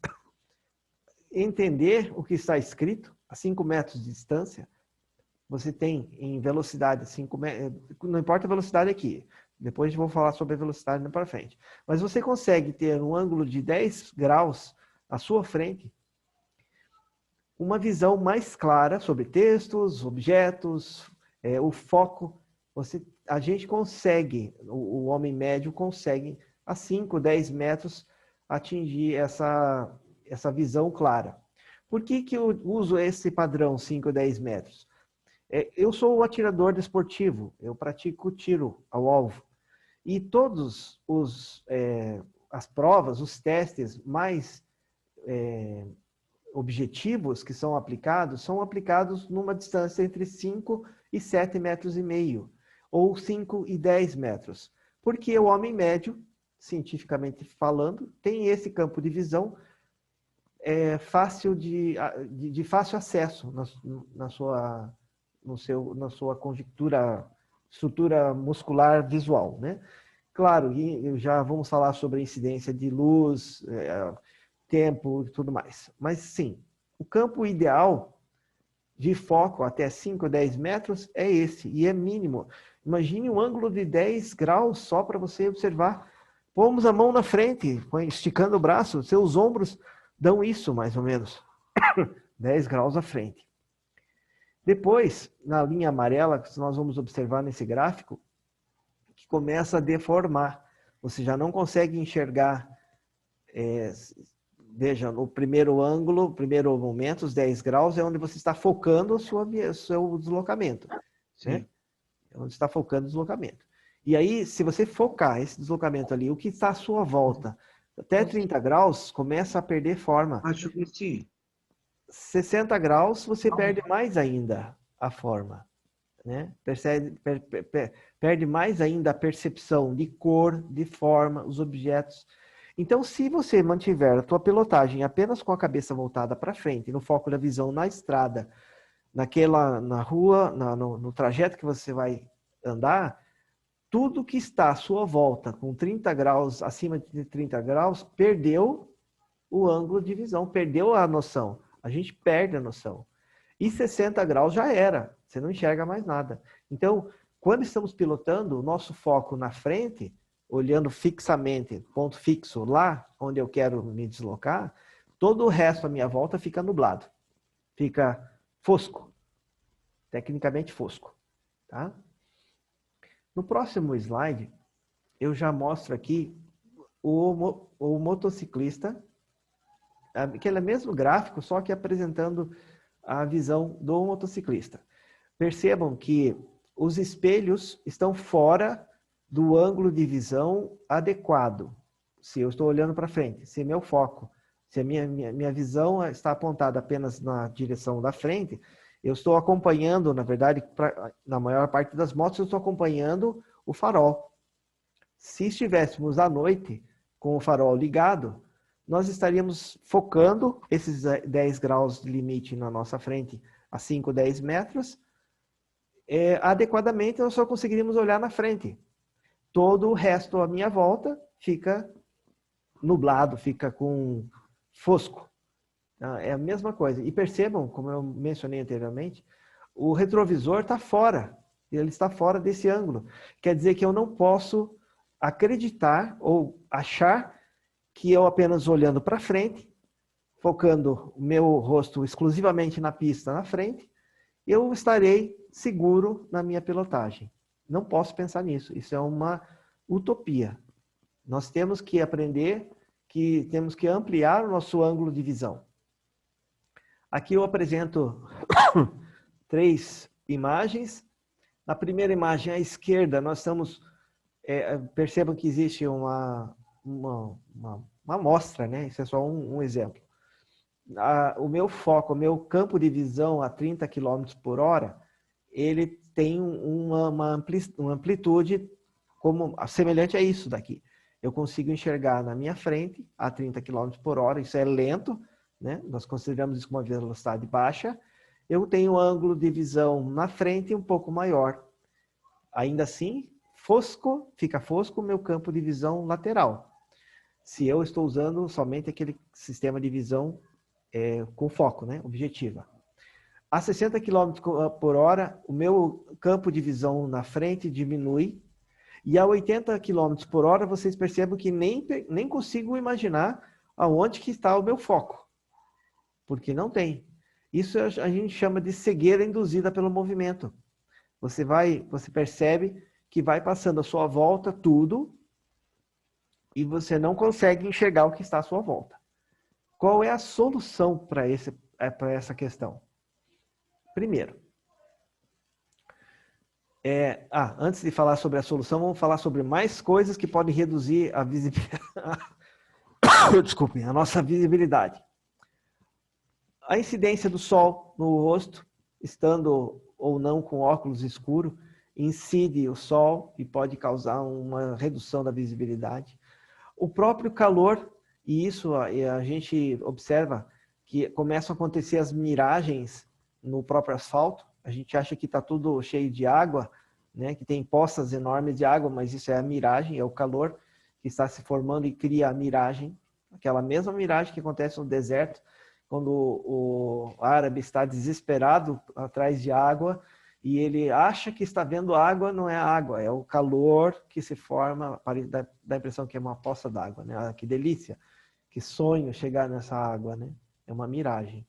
entender o que está escrito a 5 metros de distância. Você tem em velocidade 5 metros, não importa a velocidade aqui, depois eu vou falar sobre a velocidade para frente. Mas você consegue ter um ângulo de 10 graus à sua frente, uma visão mais clara sobre textos, objetos, o foco. A gente consegue, o homem médio consegue, a 5, 10 metros, atingir essa visão clara. Por que eu uso esse padrão 5, 10 metros? Eu sou o atirador desportivo, eu pratico tiro ao alvo. E todos as provas, os testes mais objetivos que são aplicados numa distância entre 5 e 7,5 metros, ou 5 e 10 metros. Porque o homem médio, cientificamente falando, tem esse campo de visão fácil de fácil acesso na sua conjectura, estrutura muscular visual, né? Claro, e já vamos falar sobre a incidência de luz, tempo e tudo mais. Mas sim, o campo ideal de foco até 5 ou 10 metros é esse, e é mínimo. Imagine um ângulo de 10 graus só para você observar. Pomos a mão na frente, esticando o braço, seus ombros dão isso, mais ou menos. 10 graus à frente. Depois, na linha amarela, que nós vamos observar nesse gráfico, que começa a deformar. Você já não consegue enxergar, veja, no primeiro ângulo, primeiro momento, os 10 graus, é onde você está focando o seu deslocamento. Né? É onde está focando o deslocamento. E aí, se você focar esse deslocamento ali, o que está à sua volta, até 30 graus, começa a perder forma. Acho que sim. 60 graus, você perde mais ainda a forma. Né? Perde mais ainda a percepção de cor, de forma, os objetos. Então, se você mantiver a tua pilotagem apenas com a cabeça voltada para frente, no foco da visão na estrada, na rua, no trajeto que você vai andar, tudo que está à sua volta, com 30 graus, acima de 30 graus, perdeu o ângulo de visão, perdeu a noção. A gente perde a noção. E 60 graus já era, você não enxerga mais nada. Então, quando estamos pilotando, o nosso foco na frente, olhando fixamente, ponto fixo, lá onde eu quero me deslocar, todo o resto à minha volta fica nublado. Fica fosco. Tecnicamente fosco. Tá? No próximo slide, eu já mostro aqui o motociclista, aquele mesmo gráfico, só que apresentando a visão do motociclista. Percebam que os espelhos estão fora do ângulo de visão adequado. Se eu estou olhando para frente, se meu foco, se a minha visão está apontada apenas na direção da frente, eu estou acompanhando, na verdade, na maior parte das motos, eu estou acompanhando o farol. Se estivéssemos à noite com o farol ligado, nós estaríamos focando esses 10 graus de limite na nossa frente a 5, 10 metros. Adequadamente, nós só conseguiríamos olhar na frente. Todo o resto à minha volta fica nublado, fica com fosco. É a mesma coisa. E percebam, como eu mencionei anteriormente, o retrovisor está fora. Ele está fora desse ângulo. Quer dizer que eu não posso acreditar ou achar que eu apenas olhando para frente, focando o meu rosto exclusivamente na pista na frente, eu estarei seguro na minha pilotagem. Não posso pensar nisso. Isso é uma utopia. Nós temos que aprender que temos que ampliar o nosso ângulo de visão. Aqui eu apresento 3 imagens. Na primeira imagem à esquerda, nós estamos... percebam que existe uma amostra, né? Isso é só um exemplo. O meu foco, o meu campo de visão a 30 km por hora, ele tem uma amplitude semelhante a isso daqui. Eu consigo enxergar na minha frente a 30 km por hora, isso é lento, né? Nós consideramos isso como uma velocidade baixa. Eu tenho um ângulo de visão na frente um pouco maior. Ainda assim, fica fosco o meu campo de visão lateral. Se eu estou usando somente aquele sistema de visão com foco, né? Objetiva. A 60 km por hora, o meu campo de visão na frente diminui. E a 80 km por hora, vocês percebem que nem consigo imaginar aonde que está o meu foco. Porque não tem. Isso a gente chama de cegueira induzida pelo movimento. Você percebe que vai passando à sua volta tudo e você não consegue enxergar o que está à sua volta. Qual é a solução para essa questão? Primeiro, Antes de falar sobre a solução, vamos falar sobre mais coisas que podem reduzir a visibilidade. Desculpem, a nossa visibilidade. A incidência do sol no rosto, estando ou não com óculos escuros, incide o sol e pode causar uma redução da visibilidade. O próprio calor, e isso a gente observa que começam a acontecer as miragens no próprio asfalto. A gente acha que está tudo cheio de água, né? Que tem poças enormes de água, mas isso é a miragem, é o calor que está se formando e cria a miragem. Aquela mesma miragem que acontece no deserto, quando o árabe está desesperado atrás de água e ele acha que está vendo água, não é água, é o calor que se forma, dá a impressão que é uma poça d'água, né? Ah, que delícia, que sonho chegar nessa água, né? É uma miragem.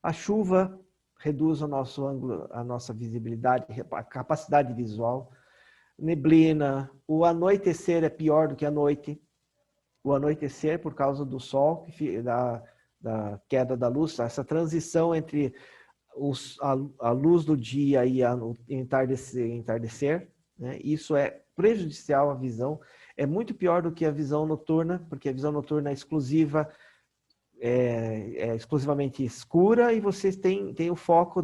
A chuva reduz o nosso ângulo, a nossa visibilidade, a capacidade visual. Neblina, o anoitecer é pior do que a noite. O anoitecer, por causa do sol, da queda da luz, essa transição entre a luz do dia e o entardecer, né? Isso é prejudicial à visão. É muito pior do que a visão noturna, porque a visão noturna é exclusiva, é exclusivamente escura e você tem o foco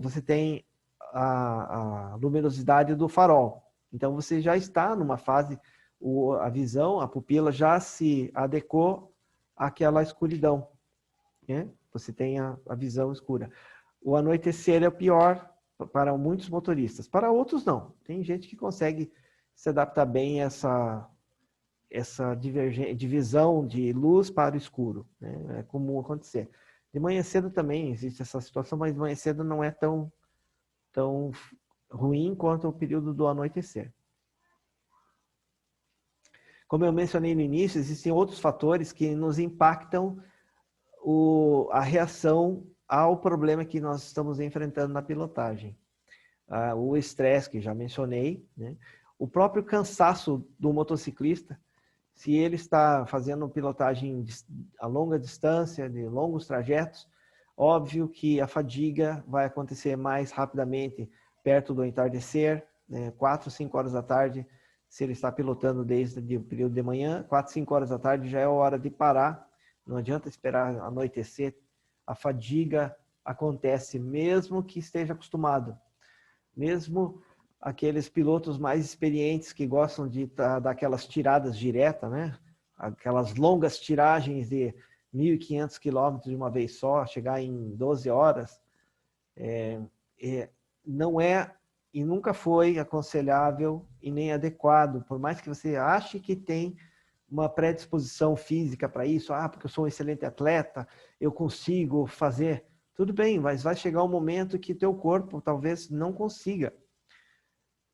você tem a luminosidade do farol. Então você já está numa fase, a visão, a pupila já se adequou àquela escuridão, né? Você tem a visão escura. O anoitecer é o pior para muitos motoristas. Para outros não. Tem gente que consegue se adaptar bem a essa divisão de luz para o escuro, né? É comum acontecer. De manhã cedo também existe essa situação, mas de manhã cedo não é tão ruim quanto o período do anoitecer. Como eu mencionei no início, existem outros fatores que nos impactam a reação ao problema que nós estamos enfrentando na pilotagem. O estresse, que já mencionei, né? O próprio cansaço do motociclista, se ele está fazendo pilotagem a longa distância, de longos trajetos, óbvio que a fadiga vai acontecer mais rapidamente perto do entardecer, né? 4, 5 horas da tarde, se ele está pilotando desde o período de manhã, 4, 5 horas da tarde já é a hora de parar. Não adianta esperar anoitecer. A fadiga acontece mesmo que esteja acostumado. Mesmo aqueles pilotos mais experientes que gostam de dar aquelas tiradas diretas, né? Aquelas longas tiragens de 1.500 quilômetros de uma vez só, chegar em 12 horas, não é e nunca foi aconselhável e nem adequado, por mais que você ache que tem uma predisposição física para isso, porque eu sou um excelente atleta, eu consigo fazer, tudo bem, mas vai chegar um momento que teu corpo talvez não consiga.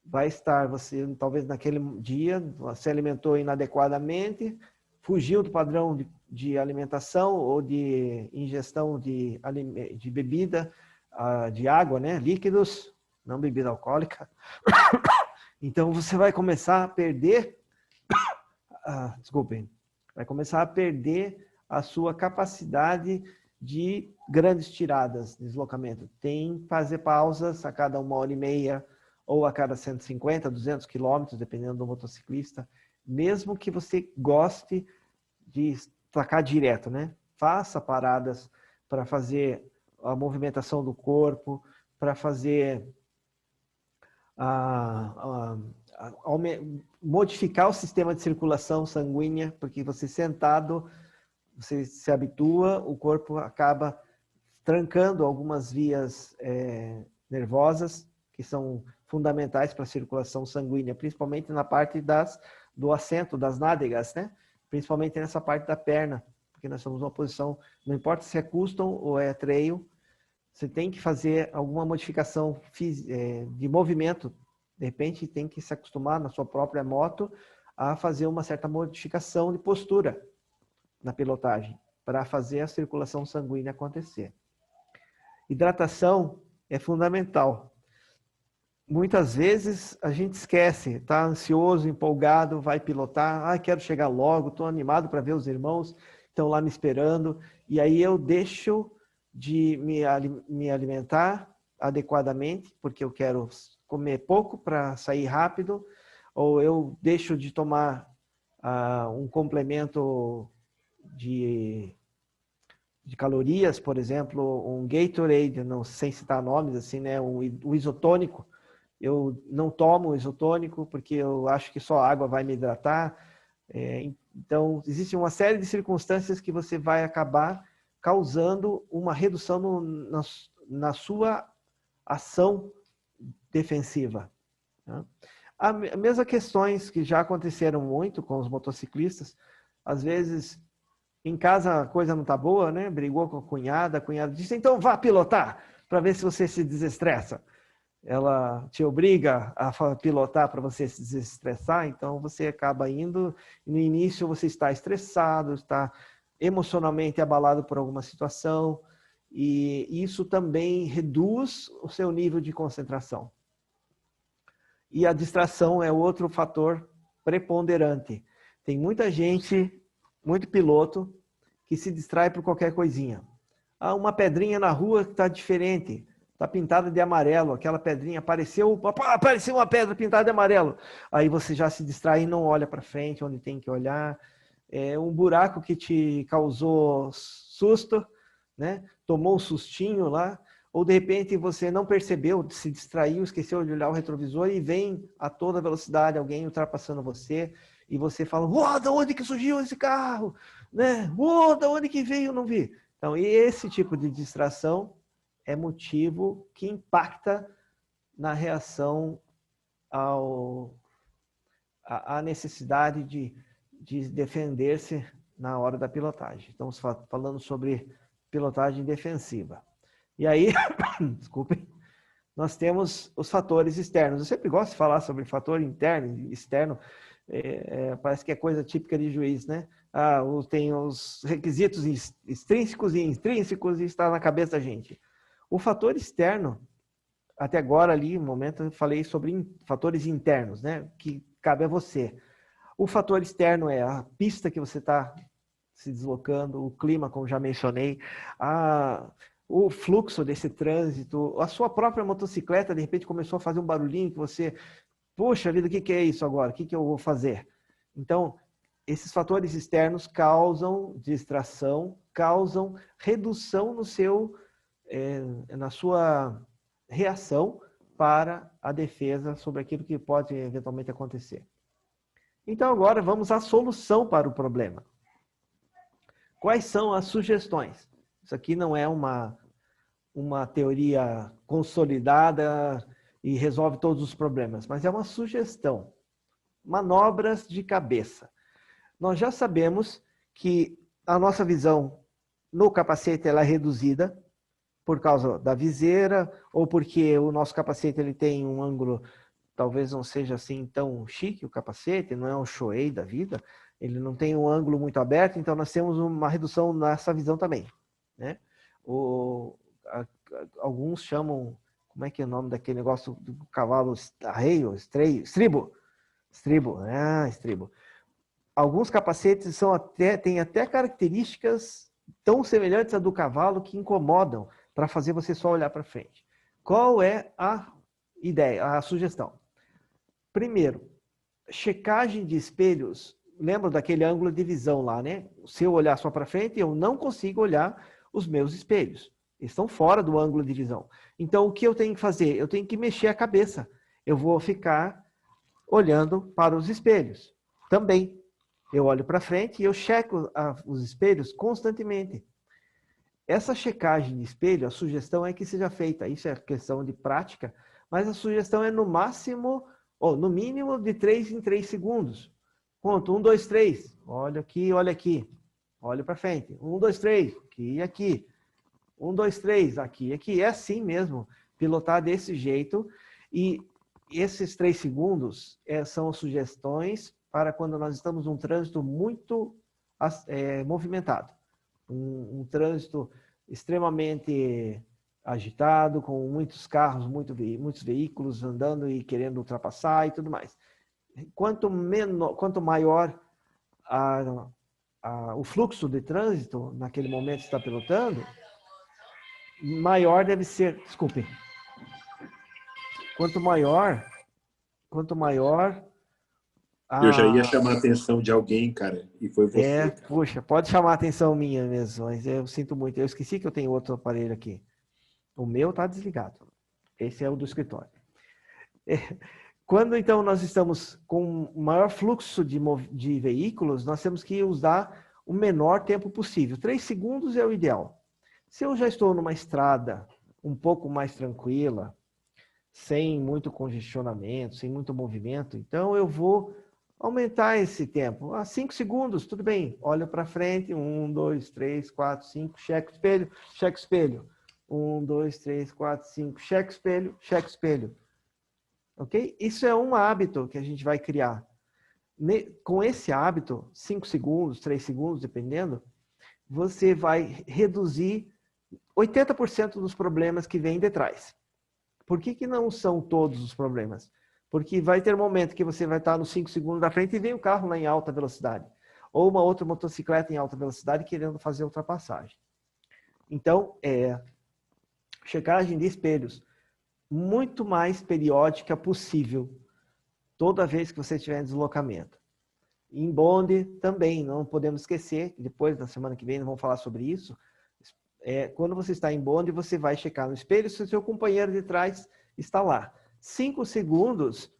Vai estar, você talvez naquele dia, se alimentou inadequadamente, fugiu do padrão de alimentação ou de ingestão de bebida, de água, né? Líquidos, não bebida alcoólica. Então você vai começar a perder, vai começar a perder a sua capacidade de grandes tiradas, deslocamento. Tem que fazer pausas a cada 1h30 ou a cada 150, 200 quilômetros, dependendo do motociclista. Mesmo que você goste de tacar direto, né? Faça paradas para fazer a movimentação do corpo, para fazer modificar o sistema de circulação sanguínea, porque você sentado, você se habitua, o corpo acaba trancando algumas vias nervosas que são fundamentais para a circulação sanguínea, principalmente na parte do assento, das nádegas, né? Principalmente nessa parte da perna, porque nós estamos numa posição, não importa se é custom ou é trail, você tem que fazer alguma modificação de movimento. De repente, tem que se acostumar na sua própria moto a fazer uma certa modificação de postura na pilotagem, para fazer a circulação sanguínea acontecer. Hidratação é fundamental. Muitas vezes a gente esquece, está ansioso, empolgado, vai pilotar, quero chegar logo, estou animado para ver os irmãos, estão lá me esperando, e aí eu deixo de me alimentar, adequadamente, porque eu quero comer pouco para sair rápido, ou eu deixo de tomar um complemento de calorias, por exemplo, um Gatorade, não, sem citar nomes, assim, né, o isotônico. Eu não tomo isotônico porque eu acho que só água vai me hidratar. Então, existe uma série de circunstâncias que você vai acabar causando uma redução na sua ação defensiva. Né? As mesmas questões que já aconteceram muito com os motociclistas, às vezes em casa a coisa não está boa, né? Brigou com a cunhada disse, então vá pilotar para ver se você se desestressa. Ela te obriga a pilotar para você se desestressar, então você acaba indo, no início você está estressado, está emocionalmente abalado por alguma situação, e isso também reduz o seu nível de concentração. E a distração é outro fator preponderante. Tem muita gente, muito piloto, que se distrai por qualquer coisinha. Uma pedrinha na rua que está diferente, está pintada de amarelo, aquela pedrinha apareceu uma pedra pintada de amarelo. Aí você já se distrai e não olha para frente, onde tem que olhar. Um buraco que te causou susto, né? Tomou um sustinho lá, ou de repente você não percebeu, se distraiu, esqueceu de olhar o retrovisor e vem a toda velocidade alguém ultrapassando você e você fala, da onde que surgiu esse carro? Né? Da onde que veio? Eu não vi. Então, esse tipo de distração é motivo que impacta na reação à necessidade de defender-se na hora da pilotagem. Estamos falando sobre pilotagem defensiva. E aí, desculpem, nós temos os fatores externos. Eu sempre gosto de falar sobre fator interno e externo, parece que é coisa típica de juiz, né? Tem os requisitos extrínsecos e intrínsecos e está na cabeça da gente. O fator externo, até agora ali, no momento, eu falei sobre fatores internos, né? Que cabe a você. O fator externo é a pista que você está se deslocando, o clima, como já mencionei, o fluxo desse trânsito, a sua própria motocicleta, de repente, começou a fazer um barulhinho que você, poxa vida, o que é isso agora? O que eu vou fazer? Então, esses fatores externos causam distração, causam redução na sua reação para a defesa sobre aquilo que pode eventualmente acontecer. Então, agora vamos à solução para o problema. Quais são as sugestões? Isso aqui não é uma teoria consolidada e resolve todos os problemas, mas é uma sugestão. Manobras de cabeça. Nós já sabemos que a nossa visão no capacete ela é reduzida por causa da viseira ou porque o nosso capacete ele tem um ângulo, talvez não seja assim tão chique o capacete, não é um Shoei da vida, ele não tem um ângulo muito aberto, então nós temos uma redução nessa visão também, né? Alguns chamam, como é que é o nome daquele negócio do cavalo arreio, estribo. Estribo. Alguns capacetes têm até características tão semelhantes à do cavalo que incomodam para fazer você só olhar para frente. Qual é a ideia, a sugestão? Primeiro, checagem de espelhos. Lembra daquele ângulo de visão lá, né? Se eu olhar só para frente, eu não consigo olhar os meus espelhos. Eles estão fora do ângulo de visão. Então, o que eu tenho que fazer? Eu tenho que mexer a cabeça. Eu vou ficar olhando para os espelhos. Também, eu olho para frente e eu checo os espelhos constantemente. Essa checagem de espelho, a sugestão é que seja feita. Isso é questão de prática, mas a sugestão é no máximo, ou no mínimo, de 3 em 3 segundos. Conto, 1, 2, 3. Olha aqui, olha aqui. Olho para frente. 1, 2, 3. Aqui e aqui. 1, 2, 3. Aqui e aqui. É assim mesmo. Pilotar desse jeito. E esses 3 segundos são sugestões para quando nós estamos num trânsito muito movimentado. Um trânsito extremamente agitado, com muitos carros, muitos veículos andando e querendo ultrapassar e tudo mais. Quanto maior o fluxo de trânsito naquele momento que está pilotando, maior deve ser... Desculpe, quanto maior Eu já ia chamar a atenção de alguém, cara, e foi você. Cara. Puxa, pode chamar a atenção minha mesmo, mas eu sinto muito. Eu esqueci que eu tenho outro aparelho aqui. O meu está desligado. Esse é o do escritório. Quando, então, nós estamos com o maior fluxo de veículos, nós temos que usar o menor tempo possível. 3 segundos é o ideal. Se eu já estou numa estrada um pouco mais tranquila, sem muito congestionamento, sem muito movimento, então eu vou aumentar esse tempo. 5 segundos, tudo bem. Olho para frente, 1, 2, 3, 4, 5, cheque espelho, cheque espelho. 1, 2, 3, 4, 5, cheque espelho, cheque espelho. Ok? Isso é um hábito que a gente vai criar. Com esse hábito, 5 segundos, 3 segundos, dependendo, você vai reduzir 80% dos problemas que vêm de trás. Por que não são todos os problemas? Porque vai ter um momento que você vai estar nos 5 segundos da frente e vem um carro lá em alta velocidade. Ou uma outra motocicleta em alta velocidade querendo fazer ultrapassagem. Então, checagem de espelhos muito mais periódica possível, toda vez que você tiver em deslocamento. Em bonde também, não podemos esquecer, depois da semana que vem nós vamos falar sobre isso, quando você está em bonde, você vai checar no espelho se o seu companheiro de trás está lá. 5 segundos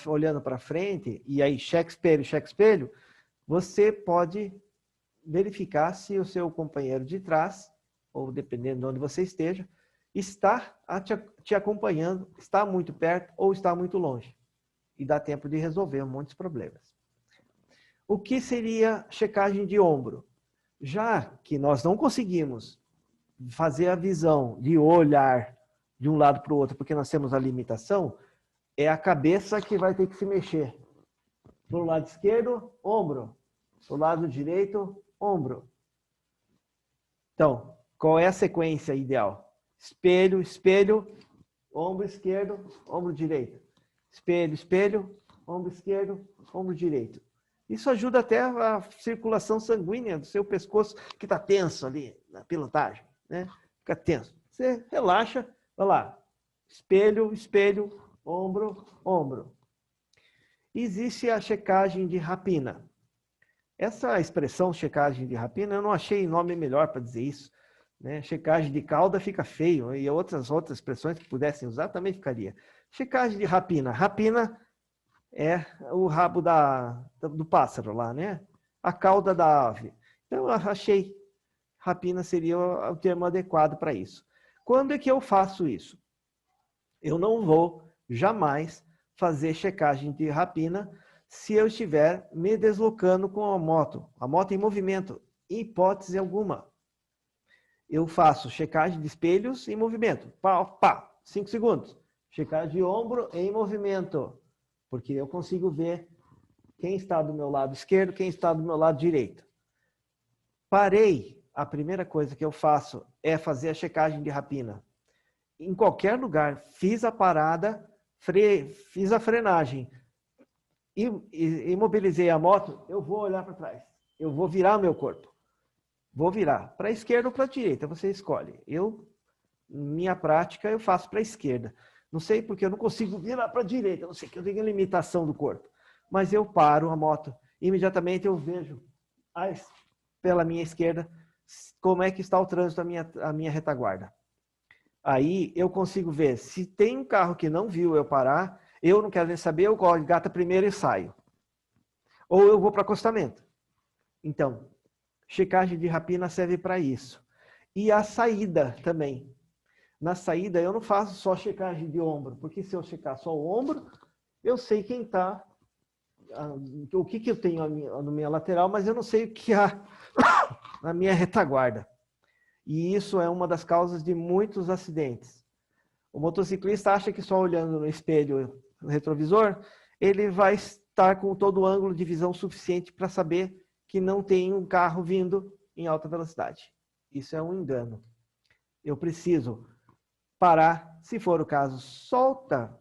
olhando para frente, e aí cheque espelho, você pode verificar se o seu companheiro de trás, ou dependendo de onde você esteja, está te acompanhando, está muito perto ou está muito longe. E dá tempo de resolver muitos problemas. O que seria checagem de ombro? Já que nós não conseguimos fazer a visão de olhar de um lado para o outro, porque nós temos a limitação, é a cabeça que vai ter que se mexer. Do lado esquerdo, ombro. Do lado direito, ombro. Então, qual é a sequência ideal? Espelho, espelho, ombro esquerdo, ombro direito. Espelho, espelho, ombro esquerdo, ombro direito. Isso ajuda até a circulação sanguínea do seu pescoço, que está tenso ali na pilotagem, né? Fica tenso. Você relaxa, vai lá. Espelho, espelho, ombro, ombro. Existe a checagem de rapina. Essa expressão checagem de rapina, eu não achei nome melhor para dizer isso. Né? Checagem de cauda fica feio, e outras expressões que pudessem usar também ficaria. Checagem de rapina. Rapina é o rabo do pássaro lá, né? A cauda da ave. Então, eu achei rapina seria o termo adequado para isso. Quando é que eu faço isso? Eu não vou jamais fazer checagem de rapina se eu estiver me deslocando com a moto em movimento, em hipótese alguma. Eu faço checagem de espelhos em movimento. Pá, pá, 5 segundos. Checagem de ombro em movimento. Porque eu consigo ver quem está do meu lado esquerdo, quem está do meu lado direito. Parei. A primeira coisa que eu faço é fazer a checagem de rapina. Em qualquer lugar, fiz a parada, fiz a frenagem, imobilizei a moto, eu vou olhar para trás. Eu vou virar meu corpo. Vou virar para a esquerda ou para a direita, você escolhe. Minha prática, eu faço para a esquerda. Não sei porque eu não consigo virar para a direita, não sei que eu tenho limitação do corpo. Mas eu paro a moto, imediatamente eu vejo pela minha esquerda como é que está o trânsito à minha retaguarda. Aí eu consigo ver se tem um carro que não viu eu parar, eu não quero nem saber, eu gato primeiro e saio. Ou eu vou para acostamento. Então, checagem de rapina serve para isso. E a saída também. Na saída, eu não faço só checagem de ombro, porque se eu checar só o ombro, eu sei quem está, o que eu tenho na minha lateral, mas eu não sei o que há na minha retaguarda. E isso é uma das causas de muitos acidentes. O motociclista acha que só olhando no espelho, no retrovisor, ele vai estar com todo o ângulo de visão suficiente para saber que não tem um carro vindo em alta velocidade. Isso é um engano. Eu preciso parar, se for o caso, solta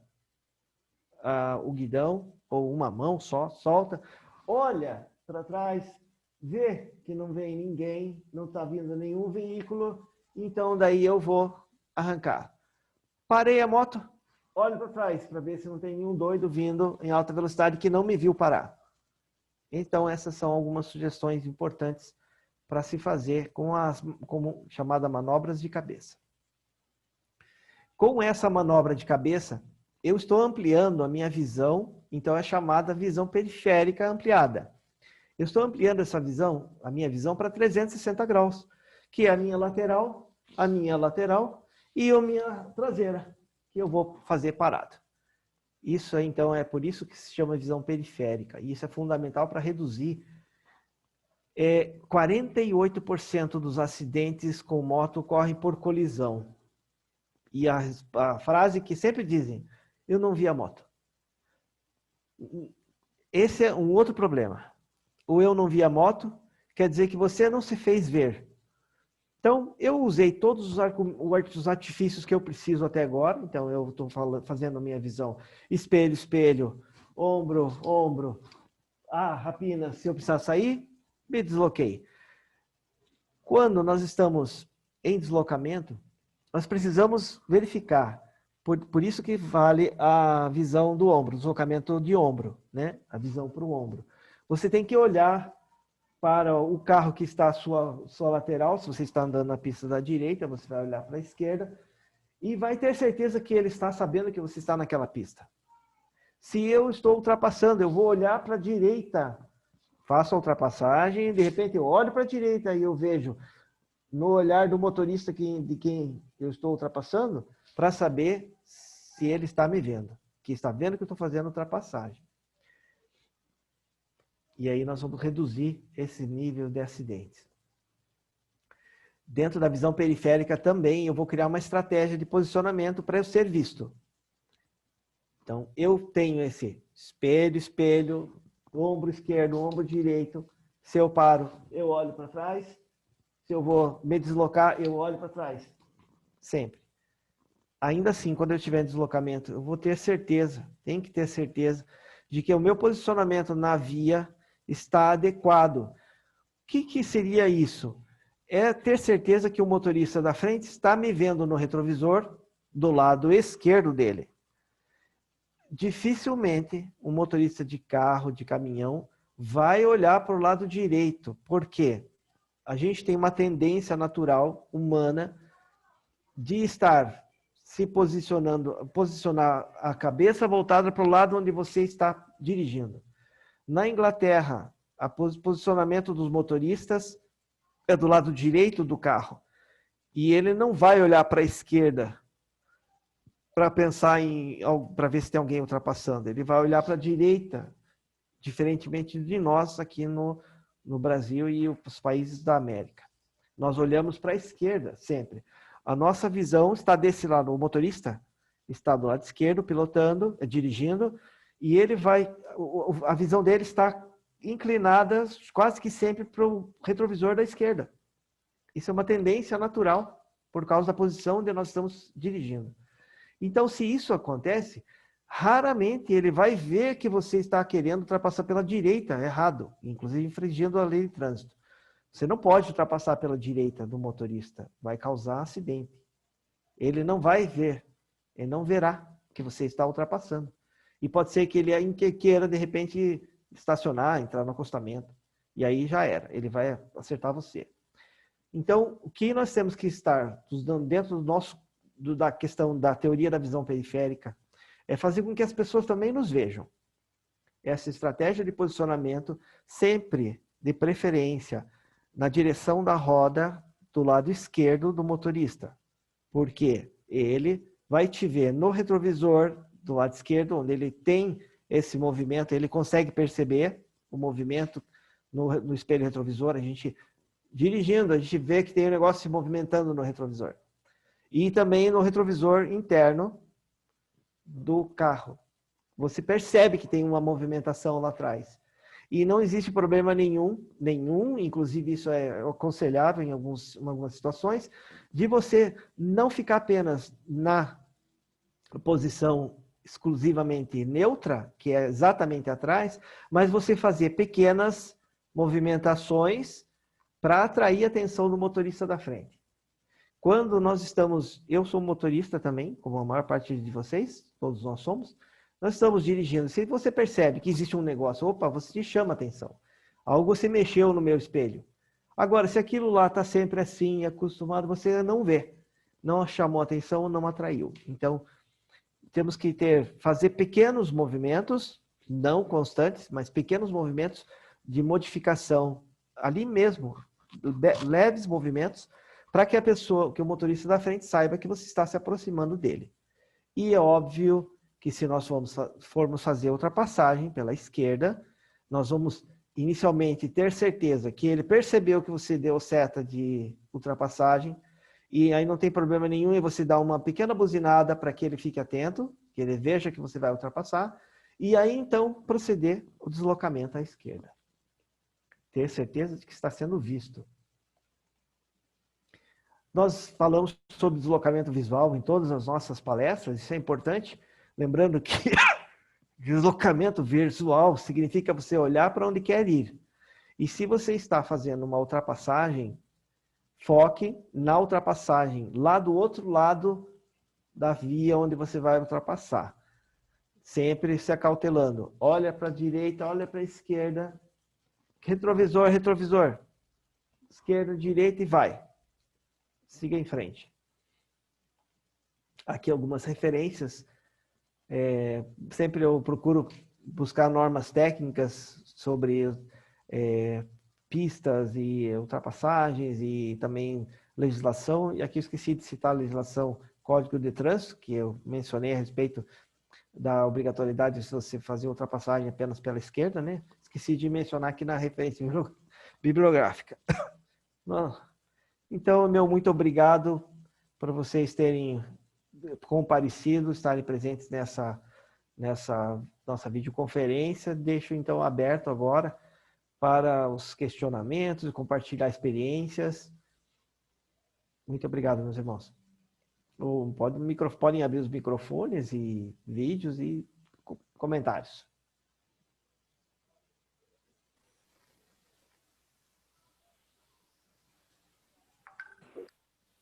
o guidão, ou uma mão só, solta, olha para trás, vê que não vem ninguém, não está vindo nenhum veículo, então daí eu vou arrancar. Parei a moto, olho para trás para ver se não tem nenhum doido vindo em alta velocidade que não me viu parar. Então, essas são algumas sugestões importantes para se fazer com as como chamada manobras de cabeça. Com essa manobra de cabeça, eu estou ampliando a minha visão, então é chamada visão periférica ampliada. Eu estou ampliando essa visão, a minha visão, para 360 graus, que é a minha lateral e a minha traseira, que eu vou fazer parado. Isso, então, é por isso que se chama visão periférica. E isso é fundamental para reduzir 48% dos acidentes com moto ocorrem por colisão. E a frase que sempre dizem, eu não vi a moto. Esse é um outro problema. O eu não vi a moto quer dizer que você não se fez ver. Então, eu usei todos os artifícios que eu preciso até agora. Então, eu estou fazendo a minha visão espelho, espelho, ombro, ombro. Rapina, se eu precisar sair, me desloquei. Quando nós estamos em deslocamento, nós precisamos verificar. Por isso que vale a visão do ombro, o deslocamento de ombro, né? A visão para o ombro. Você tem que olhar para o carro que está à sua lateral. Se você está andando na pista da direita, você vai olhar para a esquerda e vai ter certeza que ele está sabendo que você está naquela pista. Se eu estou ultrapassando, eu vou olhar para a direita, faço a ultrapassagem, de repente eu olho para a direita e eu vejo no olhar do motorista de quem eu estou ultrapassando, para saber se ele está me vendo, que está vendo que eu estou fazendo ultrapassagem. E aí nós vamos reduzir esse nível de acidentes. Dentro da visão periférica também, eu vou criar uma estratégia de posicionamento para eu ser visto. Então, eu tenho esse espelho, espelho, ombro esquerdo, ombro direito. Se eu paro, eu olho para trás. Se eu vou me deslocar, eu olho para trás. Sempre. Ainda assim, quando eu estiver em deslocamento, eu vou ter certeza, tenho que ter certeza, de que o meu posicionamento na via está adequado. O que seria isso? É ter certeza que o motorista da frente está me vendo no retrovisor do lado esquerdo dele. Dificilmente um motorista de carro, de caminhão, vai olhar para o lado direito. Por quê? A gente tem uma tendência natural, humana, de estar se posicionar a cabeça voltada para o lado onde você está dirigindo. Na Inglaterra, o posicionamento dos motoristas é do lado direito do carro. E ele não vai olhar para a esquerda para pensar para ver se tem alguém ultrapassando. Ele vai olhar para a direita, diferentemente de nós aqui no Brasil e os países da América. Nós olhamos para a esquerda sempre. A nossa visão está desse lado. O motorista está do lado esquerdo, pilotando, dirigindo, e ele a visão dele está inclinada quase que sempre para o retrovisor da esquerda. Isso é uma tendência natural por causa da posição onde nós estamos dirigindo. Então, se isso acontece, raramente ele vai ver que você está querendo ultrapassar pela direita, errado, inclusive infringindo a lei de trânsito. Você não pode ultrapassar pela direita do motorista, vai causar acidente. Ele não vai ver, ele não verá que você está ultrapassando. E pode ser que ele queira, de repente, estacionar, entrar no acostamento. E aí já era, ele vai acertar você. Então, o que nós temos que estar dentro da questão da teoria da visão periférica é fazer com que as pessoas também nos vejam. Essa estratégia de posicionamento, sempre, de preferência, na direção da roda do lado esquerdo do motorista. Porque ele vai te ver no retrovisor do lado esquerdo, onde ele tem esse movimento, ele consegue perceber o movimento no espelho retrovisor. A gente, dirigindo, a gente vê que tem um negócio se movimentando no retrovisor. E também no retrovisor interno do carro. Você percebe que tem uma movimentação lá atrás. E não existe problema nenhum, inclusive isso é aconselhável em algumas situações, de você não ficar apenas na posição exclusivamente neutra, que é exatamente atrás, mas você fazer pequenas movimentações para atrair a atenção do motorista da frente. Quando nós estamos, eu sou motorista também, como a maior parte de vocês, todos nós somos, nós estamos dirigindo. Se você percebe que existe um negócio, opa, você te chama atenção. Algo você mexeu no meu espelho. Agora, se aquilo lá está sempre assim, acostumado, você não vê. Não chamou atenção, não atraiu. Então, temos que fazer pequenos movimentos, não constantes, mas pequenos movimentos de modificação ali mesmo, leves movimentos, para que que o motorista da frente saiba que você está se aproximando dele. E é óbvio que se nós formos fazer a ultrapassagem pela esquerda, nós vamos inicialmente ter certeza que ele percebeu que você deu seta de ultrapassagem, e aí não tem problema nenhum em você dar uma pequena buzinada para que ele fique atento, que ele veja que você vai ultrapassar, e aí então proceder o deslocamento à esquerda. Ter certeza de que está sendo visto. Nós falamos sobre deslocamento visual em todas as nossas palestras, isso é importante, lembrando que deslocamento visual significa você olhar para onde quer ir. E se você está fazendo uma ultrapassagem, foque na ultrapassagem, lá do outro lado da via onde você vai ultrapassar. Sempre se acautelando. Olha para a direita, olha para a esquerda. Retrovisor, retrovisor. Esquerda, direita e vai. Siga em frente. Aqui algumas referências. Sempre eu procuro buscar normas técnicas sobre pistas e ultrapassagens e também legislação. E aqui eu esqueci de citar a legislação Código de Trânsito, que eu mencionei a respeito da obrigatoriedade de você fazer ultrapassagem apenas pela esquerda, né? Esqueci de mencionar aqui na referência bibliográfica. Então, muito obrigado por vocês terem comparecido, estarem presentes nessa nossa videoconferência. Deixo então aberto agora para os questionamentos, compartilhar experiências. Muito obrigado, meus irmãos. Podem abrir os microfones e vídeos e comentários.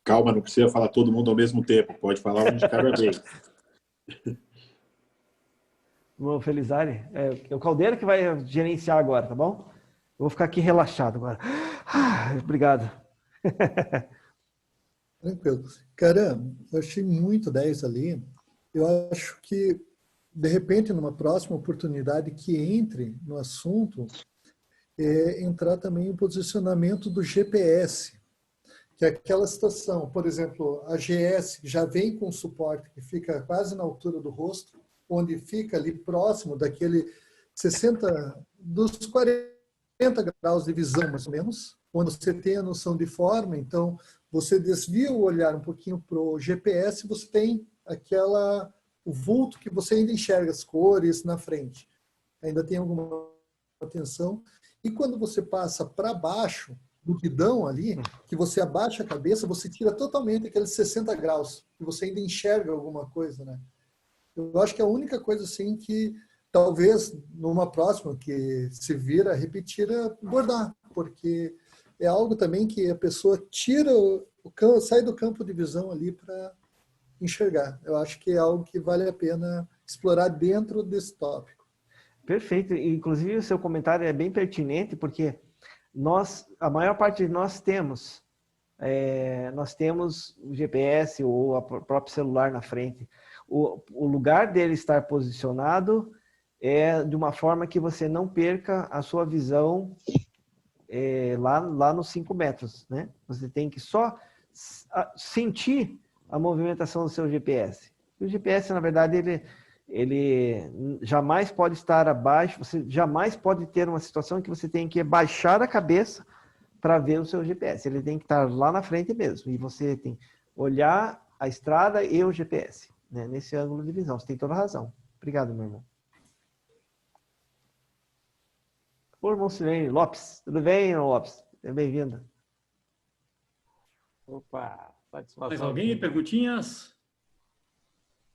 Calma, não precisa falar todo mundo ao mesmo tempo. Pode falar um de cada vez. O Felizardo, é o Caldeira que vai gerenciar agora, tá bom? Eu vou ficar aqui relaxado agora. Obrigado. Tranquilo. Cara, eu achei muito 10 ali. Eu acho que, de repente, numa próxima oportunidade que entre no assunto, entrar também o posicionamento do GPS, que é aquela situação, por exemplo, a GS já vem com suporte que fica quase na altura do rosto, onde fica ali próximo daquele dos 40 graus de visão, mais ou menos, quando você tem a noção de forma, então você desvia o olhar um pouquinho para o GPS, você tem o vulto que você ainda enxerga as cores na frente. Ainda tem alguma atenção. E quando você passa para baixo, no guidão ali, que você abaixa a cabeça, você tira totalmente aqueles 60 graus, que você ainda enxerga alguma coisa, né? Eu acho que a única coisa assim que talvez numa próxima que se vira repetir é bordar, porque é algo também que a pessoa tira sai do campo de visão ali para enxergar. Eu acho que é algo que vale a pena explorar dentro desse tópico. Perfeito. Inclusive o seu comentário é bem pertinente, porque a maior parte de nós temos o GPS ou o próprio celular na frente. O lugar dele estar posicionado é de uma forma que você não perca a sua visão lá nos 5 metros, né? Você tem que só sentir a movimentação do seu GPS. O GPS, na verdade, ele jamais pode estar abaixo, você jamais pode ter uma situação que você tem que baixar a cabeça para ver o seu GPS. Ele tem que estar lá na frente mesmo. E você tem que olhar a estrada e o GPS, né, nesse ângulo de visão. Você tem toda a razão. Obrigado, meu irmão. Ô, irmão Silene Lopes. Tudo bem, irmão Lopes? Bem-vindo. Opa, satisfação. Mais alguém? Perguntinhas?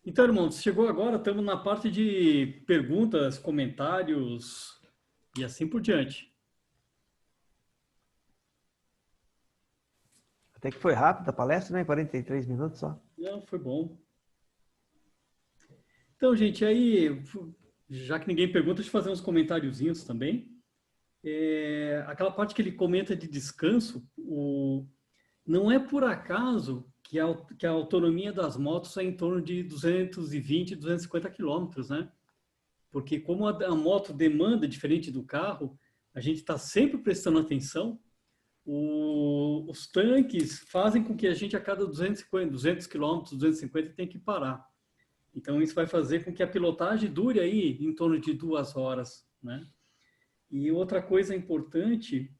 Então, irmãos, chegou agora, estamos na parte de perguntas, comentários e assim por diante. Até que foi rápido a palestra, né? 43 minutos só. Não, foi bom. Então, gente, aí, já que ninguém pergunta, deixa eu fazer uns comentáriozinhos também. Aquela parte que ele comenta de descanso, não é por acaso que a autonomia das motos é em torno de 220, 250 quilômetros, né? Porque como a moto demanda diferente do carro, a gente está sempre prestando atenção. Os tanques fazem com que a gente, a cada 200 quilômetros, 250, tem que parar. Então, isso vai fazer com que a pilotagem dure aí em torno de 2 horas, né? E outra coisa importante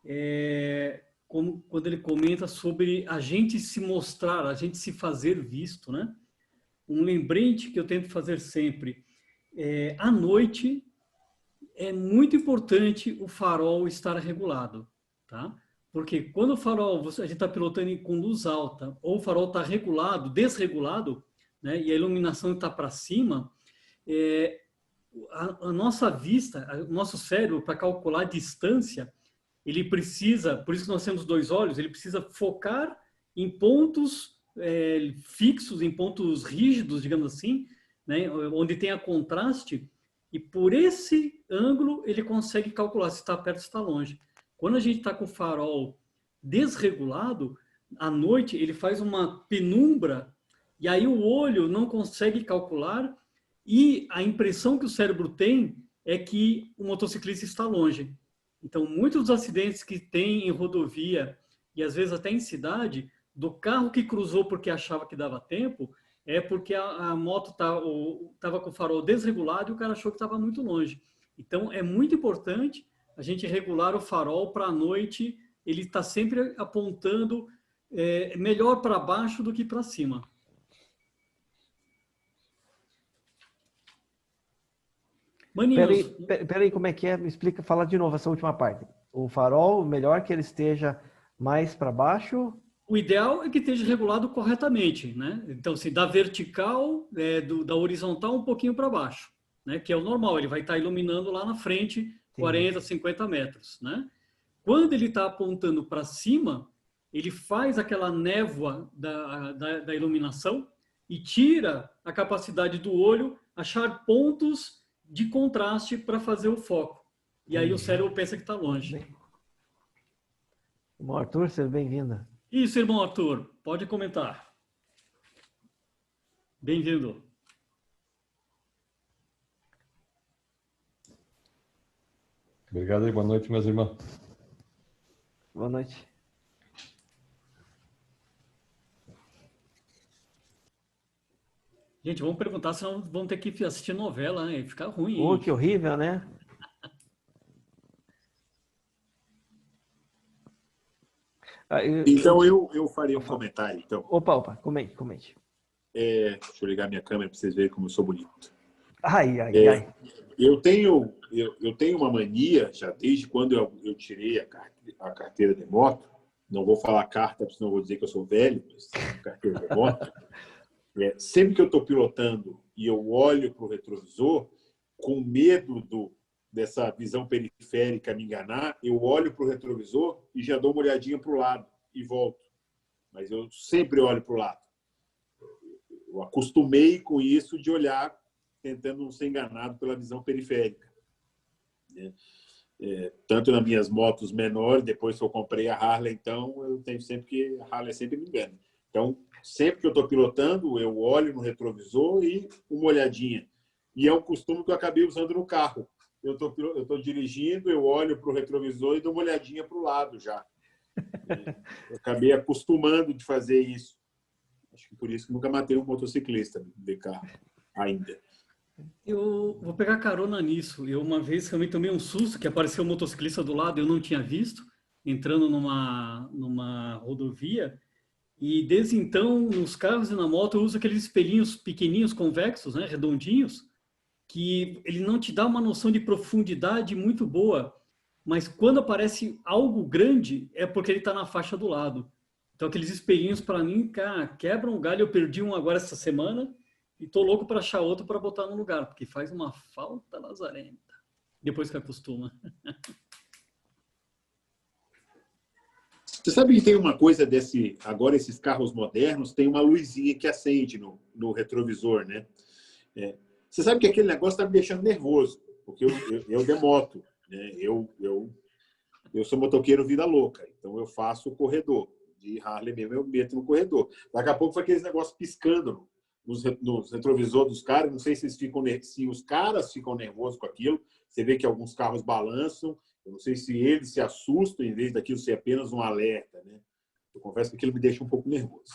é quando ele comenta sobre a gente se mostrar, a gente se fazer visto, né? Um lembrete que eu tento fazer sempre. À noite, é muito importante o farol estar regulado, tá? Porque quando o farol, a gente está pilotando com luz alta, ou o farol está regulado, desregulado, né, e a iluminação está para cima, a nossa vista, o nosso cérebro, para calcular a distância, ele precisa, por isso que nós temos 2 olhos, ele precisa focar em pontos fixos, em pontos rígidos, digamos assim, né, onde tenha contraste, e por esse ângulo ele consegue calcular se está perto ou se está longe. Quando a gente está com o farol desregulado, à noite ele faz uma penumbra, e aí o olho não consegue calcular, e a impressão que o cérebro tem é que o motociclista está longe. Então, muitos dos acidentes que tem em rodovia, e às vezes até em cidade, do carro que cruzou porque achava que dava tempo, é porque a moto estava com o farol desregulado e o cara achou que estava muito longe. Então, é muito importante a gente regular o farol para a noite, ele está sempre apontando melhor para baixo do que para cima. Maninhos. Peraí, como é que é? Me explica, fala de novo essa última parte. O farol, melhor que ele esteja mais para baixo? O ideal é que esteja regulado corretamente, né? Então, se da vertical, da horizontal um pouquinho para baixo, né? Que é o normal, ele vai estar iluminando lá na frente 40, 50 metros, né? Quando ele está apontando para cima, ele faz aquela névoa da iluminação e tira a capacidade do olho achar pontos de contraste para fazer o foco. E aí o cérebro pensa que está longe. Irmão Arthur, seja bem-vindo. Isso, irmão Arthur. Pode comentar. Bem-vindo. Obrigado e boa noite, meus irmãos. Boa noite. Gente, vamos perguntar, senão vamos ter que assistir novela, né? Fica ruim. Oh, que horrível, né? Então, eu faria um comentário. Então. Opa, comente. Deixa eu ligar minha câmera para vocês verem como eu sou bonito. Ai. Eu tenho uma mania, já desde quando eu tirei a carteira de moto, não vou falar carta, senão eu vou dizer que eu sou velho, mas carteira de moto. Sempre que eu estou pilotando e eu olho para o retrovisor, com medo dessa visão periférica me enganar, eu olho para o retrovisor e já dou uma olhadinha para o lado e volto. Mas eu sempre olho para o lado. Eu acostumei com isso de olhar, tentando não ser enganado pela visão periférica. Tanto nas minhas motos menores, depois que eu comprei a Harley, então eu tenho sempre que a Harley sempre me engana. Então, sempre que eu estou pilotando, eu olho no retrovisor e uma olhadinha. E é um costume que eu acabei usando no carro. Eu estou dirigindo, eu olho para o retrovisor e dou uma olhadinha para o lado já. Eu acabei acostumando de fazer isso. Acho que por isso que nunca matei um motociclista de carro ainda. Eu vou pegar carona nisso. Eu uma vez realmente tomei um susto que apareceu um motociclista do lado, eu não tinha visto, entrando numa rodovia. E desde então, nos carros e na moto, eu uso aqueles espelhinhos pequeninhos, convexos, né, redondinhos, que ele não te dá uma noção de profundidade muito boa, mas quando aparece algo grande, é porque ele está na faixa do lado. Então, aqueles espelhinhos, para mim, cara, quebram o galho. Eu perdi um agora essa semana e tô louco para achar outro para botar no lugar, porque faz uma falta lazarenta, depois que acostuma. Você sabe que tem uma coisa desse... Agora, esses carros modernos, tem uma luzinha que acende no retrovisor, né? Você sabe que aquele negócio está me deixando nervoso, porque eu demoto, né? Eu sou motoqueiro vida louca, então eu faço o corredor. De Harley mesmo, eu meto no corredor. Daqui a pouco foi aqueles negócios piscando nos retrovisores dos caras. Não sei se os caras ficam nervosos com aquilo. Você vê que alguns carros balançam. Eu não sei se eles se assustam em vez daquilo ser apenas um alerta, né? Eu confesso que aquilo me deixa um pouco nervoso.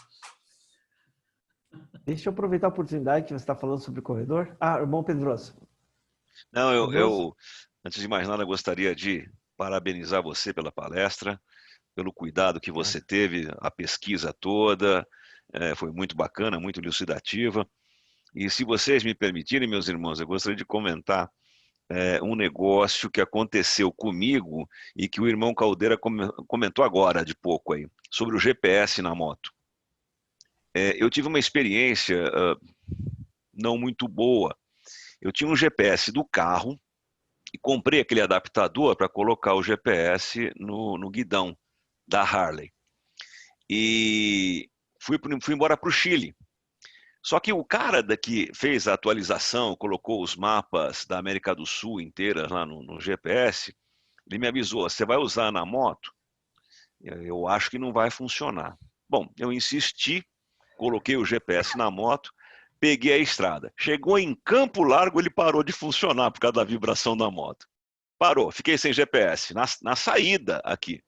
Deixa eu aproveitar a oportunidade que você está falando sobre o corredor. Irmão Pedroso. Não, eu antes de mais nada, gostaria de parabenizar você pela palestra, pelo cuidado que você teve, a pesquisa toda, foi muito bacana, muito elucidativa. E se vocês me permitirem, meus irmãos, eu gostaria de comentar um negócio que aconteceu comigo e que o irmão Caldeira comentou agora, de pouco aí, sobre o GPS na moto. Eu tive uma experiência não muito boa. Eu tinha um GPS do carro e comprei aquele adaptador para colocar o GPS no guidão da Harley. E fui embora para o Chile. Só que o cara que fez a atualização, colocou os mapas da América do Sul inteira lá no GPS, ele me avisou, você vai usar na moto? Eu acho que não vai funcionar. Bom, eu insisti, coloquei o GPS na moto, peguei a estrada. Chegou em Campo Largo, ele parou de funcionar por causa da vibração da moto. Parou, fiquei sem GPS, na saída aqui.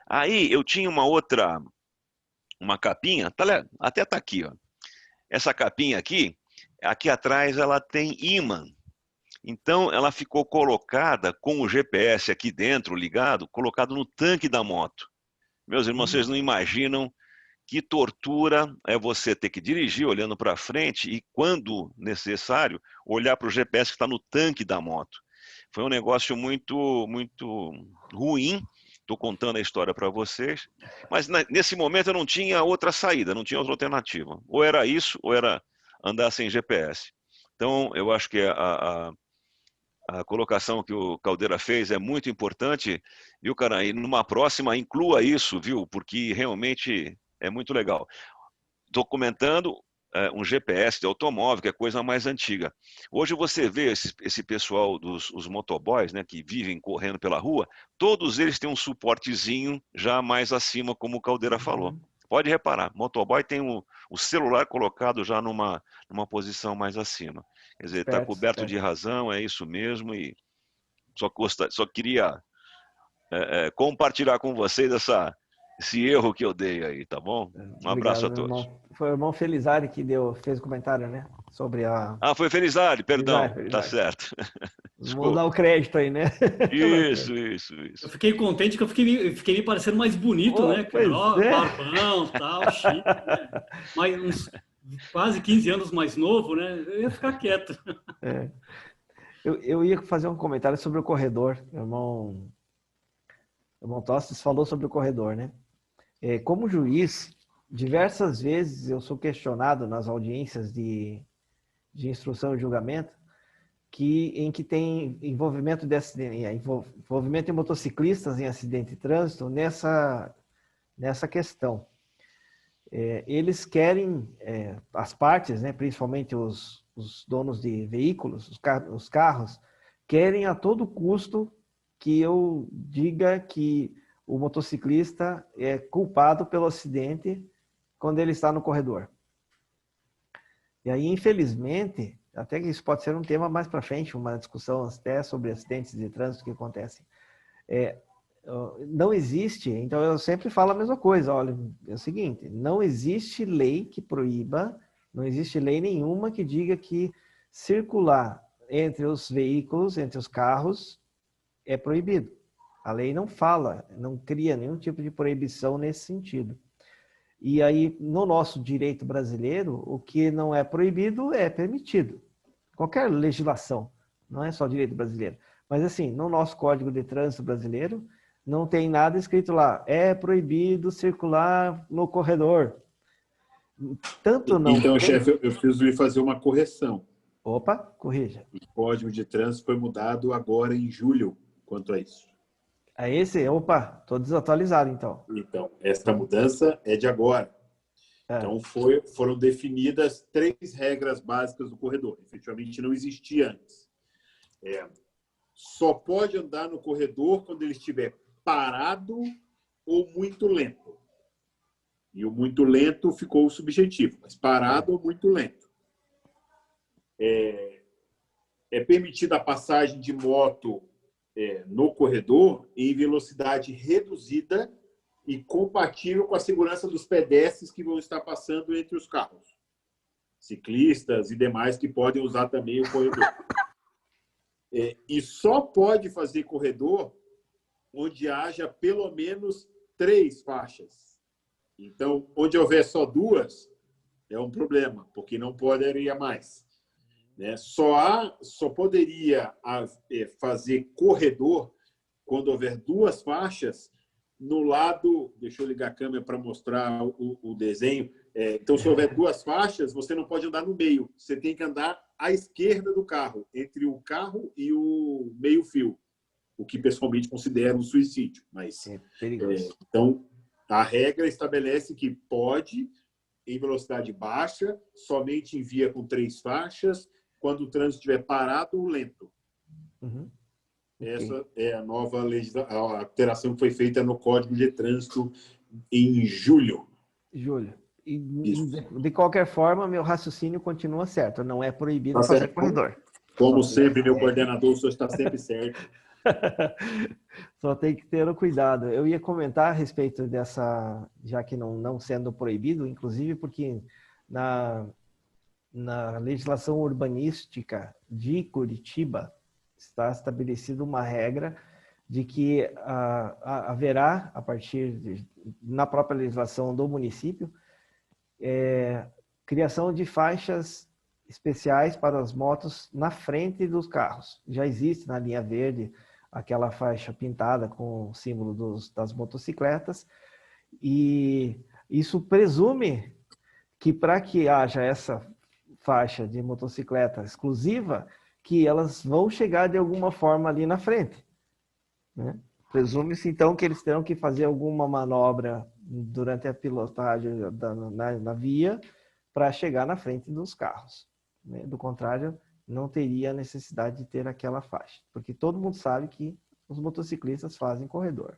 Aí eu tinha uma capinha, até tá aqui, ó. Essa capinha aqui atrás ela tem ímã. Então ela ficou colocada com o GPS aqui dentro, ligado, colocado no tanque da moto. Meus irmãos, vocês não imaginam que tortura é você ter que dirigir olhando para frente e, quando necessário, olhar para o GPS que está no tanque da moto. Foi um negócio muito, muito ruim. Estou contando a história para vocês, mas nesse momento eu não tinha outra saída, não tinha outra alternativa. Ou era isso, ou era andar sem GPS. Então, eu acho que a colocação que o Caldeira fez é muito importante, viu, cara? E numa próxima, inclua isso, viu? Porque realmente é muito legal. Estou comentando um GPS de automóvel, que é coisa mais antiga. Hoje você vê esse pessoal os motoboys, né, que vivem correndo pela rua, todos eles têm um suportezinho já mais acima, como o Caldeira falou. Pode reparar, motoboy tem o celular colocado já numa posição mais acima. Quer dizer, está coberto de razão, é isso mesmo, e só queria compartilhar com vocês esse erro que eu dei aí, tá bom? Um abraço a todos. Irmão. Foi o irmão Felizardi que fez o comentário, né? Sobre a... foi Felizardi, perdão. Felizardi. Tá certo. Vamos dar o crédito aí, né? Isso. Eu fiquei contente que eu fiquei me parecendo mais bonito, né? Barbão, tal, chique. Mas uns quase 15 anos mais novo, né? Eu ia ficar quieto. Eu ia fazer um comentário sobre o corredor. O irmão Tostes falou sobre o corredor, né? Como juiz, diversas vezes eu sou questionado nas audiências de instrução e julgamento em que tem envolvimento de motociclistas em acidente de trânsito nessa questão. Eles querem, as partes, né, principalmente os donos de veículos, os carros, querem a todo custo que eu diga que o motociclista é culpado pelo acidente quando ele está no corredor. E aí, infelizmente, até que isso pode ser um tema mais para frente, uma discussão até sobre acidentes de trânsito que acontecem. Não existe, então eu sempre falo a mesma coisa, olha, é o seguinte, não existe lei que proíba, não existe lei nenhuma que diga que circular entre os veículos, entre os carros, é proibido. A lei não fala, não cria nenhum tipo de proibição nesse sentido. E aí, no nosso direito brasileiro, o que não é proibido é permitido. Qualquer legislação, não é só direito brasileiro. Mas assim, no nosso Código de Trânsito brasileiro, não tem nada escrito lá, é proibido circular no corredor. Tanto não então, tem... chefe, eu preciso lhe fazer uma correção. Opa, corrija. O Código de Trânsito foi mudado agora em julho quanto a isso. É esse? Opa, tô desatualizado então. Então, essa mudança é de agora. Então, foram definidas 3 regras básicas do corredor. Efetivamente, não existia antes. Só pode andar no corredor quando ele estiver parado ou muito lento. E o muito lento ficou o subjetivo, mas parado ou muito lento. É permitida a passagem de moto no corredor em velocidade reduzida e compatível com a segurança dos pedestres que vão estar passando entre os carros, ciclistas e demais que podem usar também o corredor. E só pode fazer corredor onde haja pelo menos 3 faixas. Então, onde houver só 2, é um problema, porque não poderia mais. Só poderia fazer corredor quando houver 2 faixas no lado... Deixa eu ligar a câmera para mostrar o desenho. Então, se houver 2 faixas, você não pode andar no meio. Você tem que andar à esquerda do carro, entre o carro e o meio-fio, o que pessoalmente considero um suicídio. Mas, então, a regra estabelece que pode, em velocidade baixa, somente em via com 3 faixas, quando o trânsito estiver parado ou lento. Essa é a nova legislação, a alteração que foi feita no Código de Trânsito em julho. E, de qualquer forma, meu raciocínio continua certo. Não é proibido fazer corredor. Como sempre, meu coordenador, o senhor está sempre certo. Só tem que ter o cuidado. Eu ia comentar a respeito dessa, já que não sendo proibido, inclusive porque na legislação urbanística de Curitiba está estabelecida uma regra de que haverá, na própria legislação do município, criação de faixas especiais para as motos na frente dos carros. Já existe na linha verde aquela faixa pintada com o símbolo das motocicletas, e isso presume que para que haja essa faixa de motocicleta exclusiva, que elas vão chegar de alguma forma ali na frente, né? Presume-se, então, que eles terão que fazer alguma manobra durante a pilotagem na via para chegar na frente dos carros, né? Do contrário, não teria necessidade de ter aquela faixa, porque todo mundo sabe que os motociclistas fazem corredor.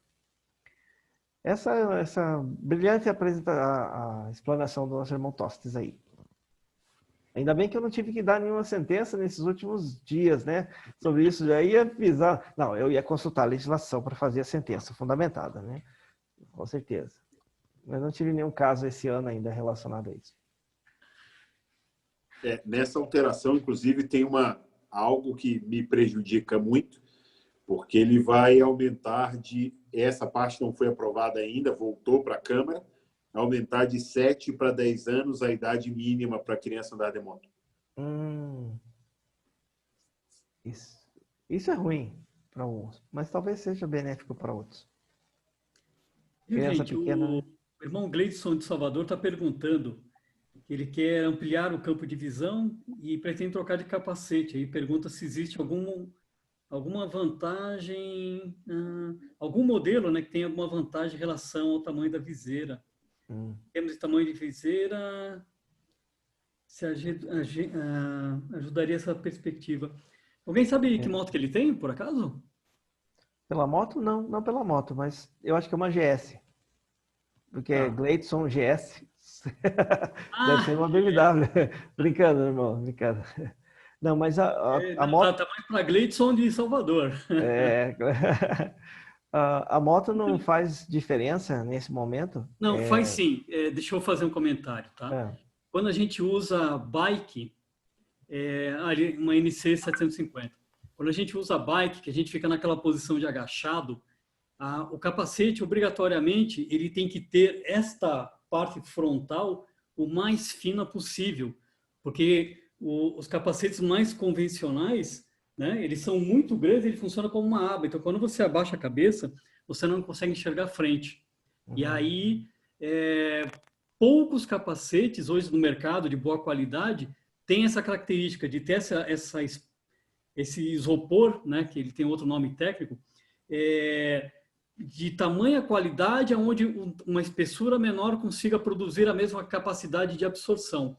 Essa brilhante a explanação do nosso irmão Tostes aí. Ainda bem que eu não tive que dar nenhuma sentença nesses últimos dias, né? Sobre isso, já ia pisar. Não, eu ia consultar a legislação para fazer a sentença fundamentada, né? Com certeza. Mas não tive nenhum caso esse ano ainda relacionado a isso. Nessa alteração, inclusive, tem algo que me prejudica muito, porque ele vai aumentar essa parte não foi aprovada ainda, voltou para a Câmara, aumentar de 7 para 10 anos a idade mínima para a criança andar de moto. Isso é ruim para uns, mas talvez seja benéfico para outros. Gente, o irmão Gleidson de Salvador está perguntando que ele quer ampliar o campo de visão e pretende trocar de capacete. Aí pergunta se existe alguma vantagem, algum modelo, né, que tem alguma vantagem em relação ao tamanho da viseira. Temos de tamanho de viseira, se ajudaria essa perspectiva. Alguém sabe que moto que ele tem, por acaso? Pela moto? Não pela moto, mas eu acho que é uma GS. Porque é Gleidson GS. Deve ser uma BMW. Brincando, irmão, brincando. Não, mas a moto... Tá mais para Gleidson de Salvador. A moto não faz diferença nesse momento? Não, faz sim. Deixa eu fazer um comentário, tá? Quando a gente usa bike, uma NC 750, quando a gente usa bike, que a gente fica naquela posição de agachado, o capacete, obrigatoriamente, ele tem que ter esta parte frontal o mais fina possível, porque os capacetes mais convencionais, né, eles são muito grandes, ele funciona como uma aba. Então, quando você abaixa a cabeça, você não consegue enxergar a frente. E aí, poucos capacetes hoje no mercado de boa qualidade têm essa característica de ter esse isopor, né, que ele tem outro nome técnico, de tamanha qualidade, onde uma espessura menor consiga produzir a mesma capacidade de absorção.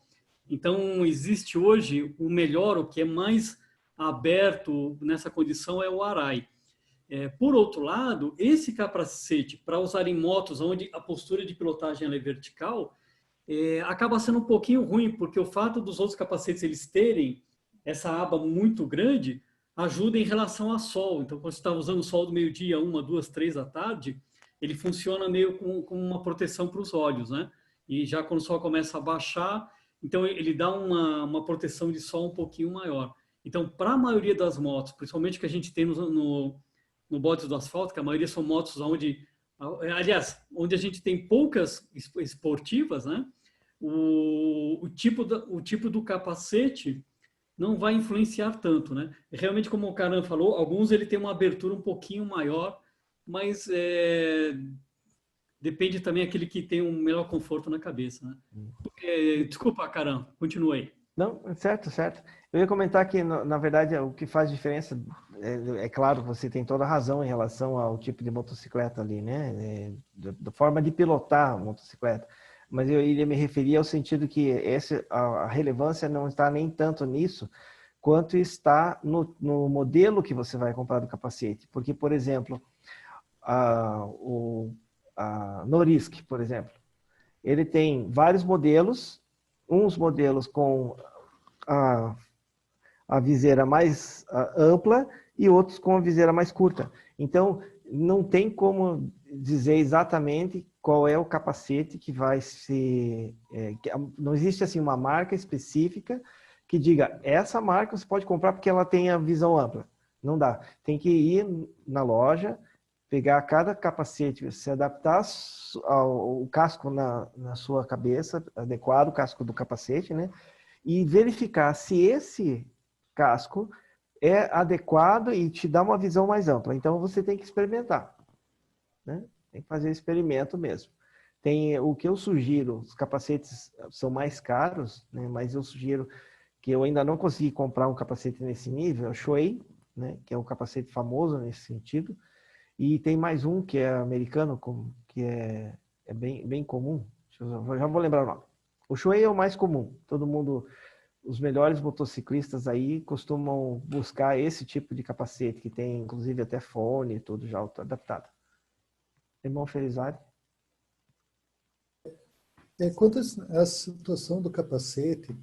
Então, existe hoje o melhor, o que é mais aberto nessa condição é o Arai. Por outro lado, esse capacete, para usar em motos onde a postura de pilotagem ela é vertical, acaba sendo um pouquinho ruim, porque o fato dos outros capacetes eles terem essa aba muito grande ajuda em relação ao sol. Então, quando você está usando o sol do meio-dia, 1, 2, 3 da tarde, ele funciona meio com uma proteção para os olhos, né? E já quando o sol começa a baixar, então ele dá uma proteção de sol um pouquinho maior. Então, para a maioria das motos, principalmente que a gente tem no Bodes do Asfalto, que a maioria são motos onde, aliás, onde a gente tem poucas esportivas, né? O tipo do capacete não vai influenciar tanto, né? Realmente, como o Karan falou, alguns ele tem uma abertura um pouquinho maior, mas depende também daquele que tem um melhor conforto na cabeça, né? Desculpa, Karan, continue aí. Não, certo, certo. Eu ia comentar que, na verdade, o que faz diferença, é claro, você tem toda a razão em relação ao tipo de motocicleta ali, né? Da forma de pilotar a motocicleta. Mas eu iria me referir ao sentido que a relevância não está nem tanto nisso, quanto está no modelo que você vai comprar do capacete. Porque, por exemplo, a Norisque, por exemplo, ele tem vários modelos, uns modelos com a viseira mais ampla e outros com a viseira mais curta. Então, não tem como dizer exatamente qual é o capacete que vai ser... não existe assim uma marca específica que diga, essa marca você pode comprar porque ela tem a visão ampla. Não dá. Tem que ir na loja, pegar cada capacete, se adaptar ao casco na sua cabeça, adequar o casco do capacete, né? E verificar se esse casco é adequado e te dá uma visão mais ampla. Então, você tem que experimentar, né? Tem que fazer experimento mesmo. O que eu sugiro, os capacetes são mais caros, né? Mas eu sugiro que eu ainda não consegui comprar um capacete nesse nível, é o Shuei, né? Que é um capacete famoso nesse sentido. E tem mais um que é americano, que é bem comum. Já vou lembrar o nome. O Shuei é o mais comum. Todo mundo, os melhores motociclistas aí costumam buscar esse tipo de capacete, que tem inclusive até fone e tudo já adaptado. Irmão Felizardo? Quanto à situação do capacete,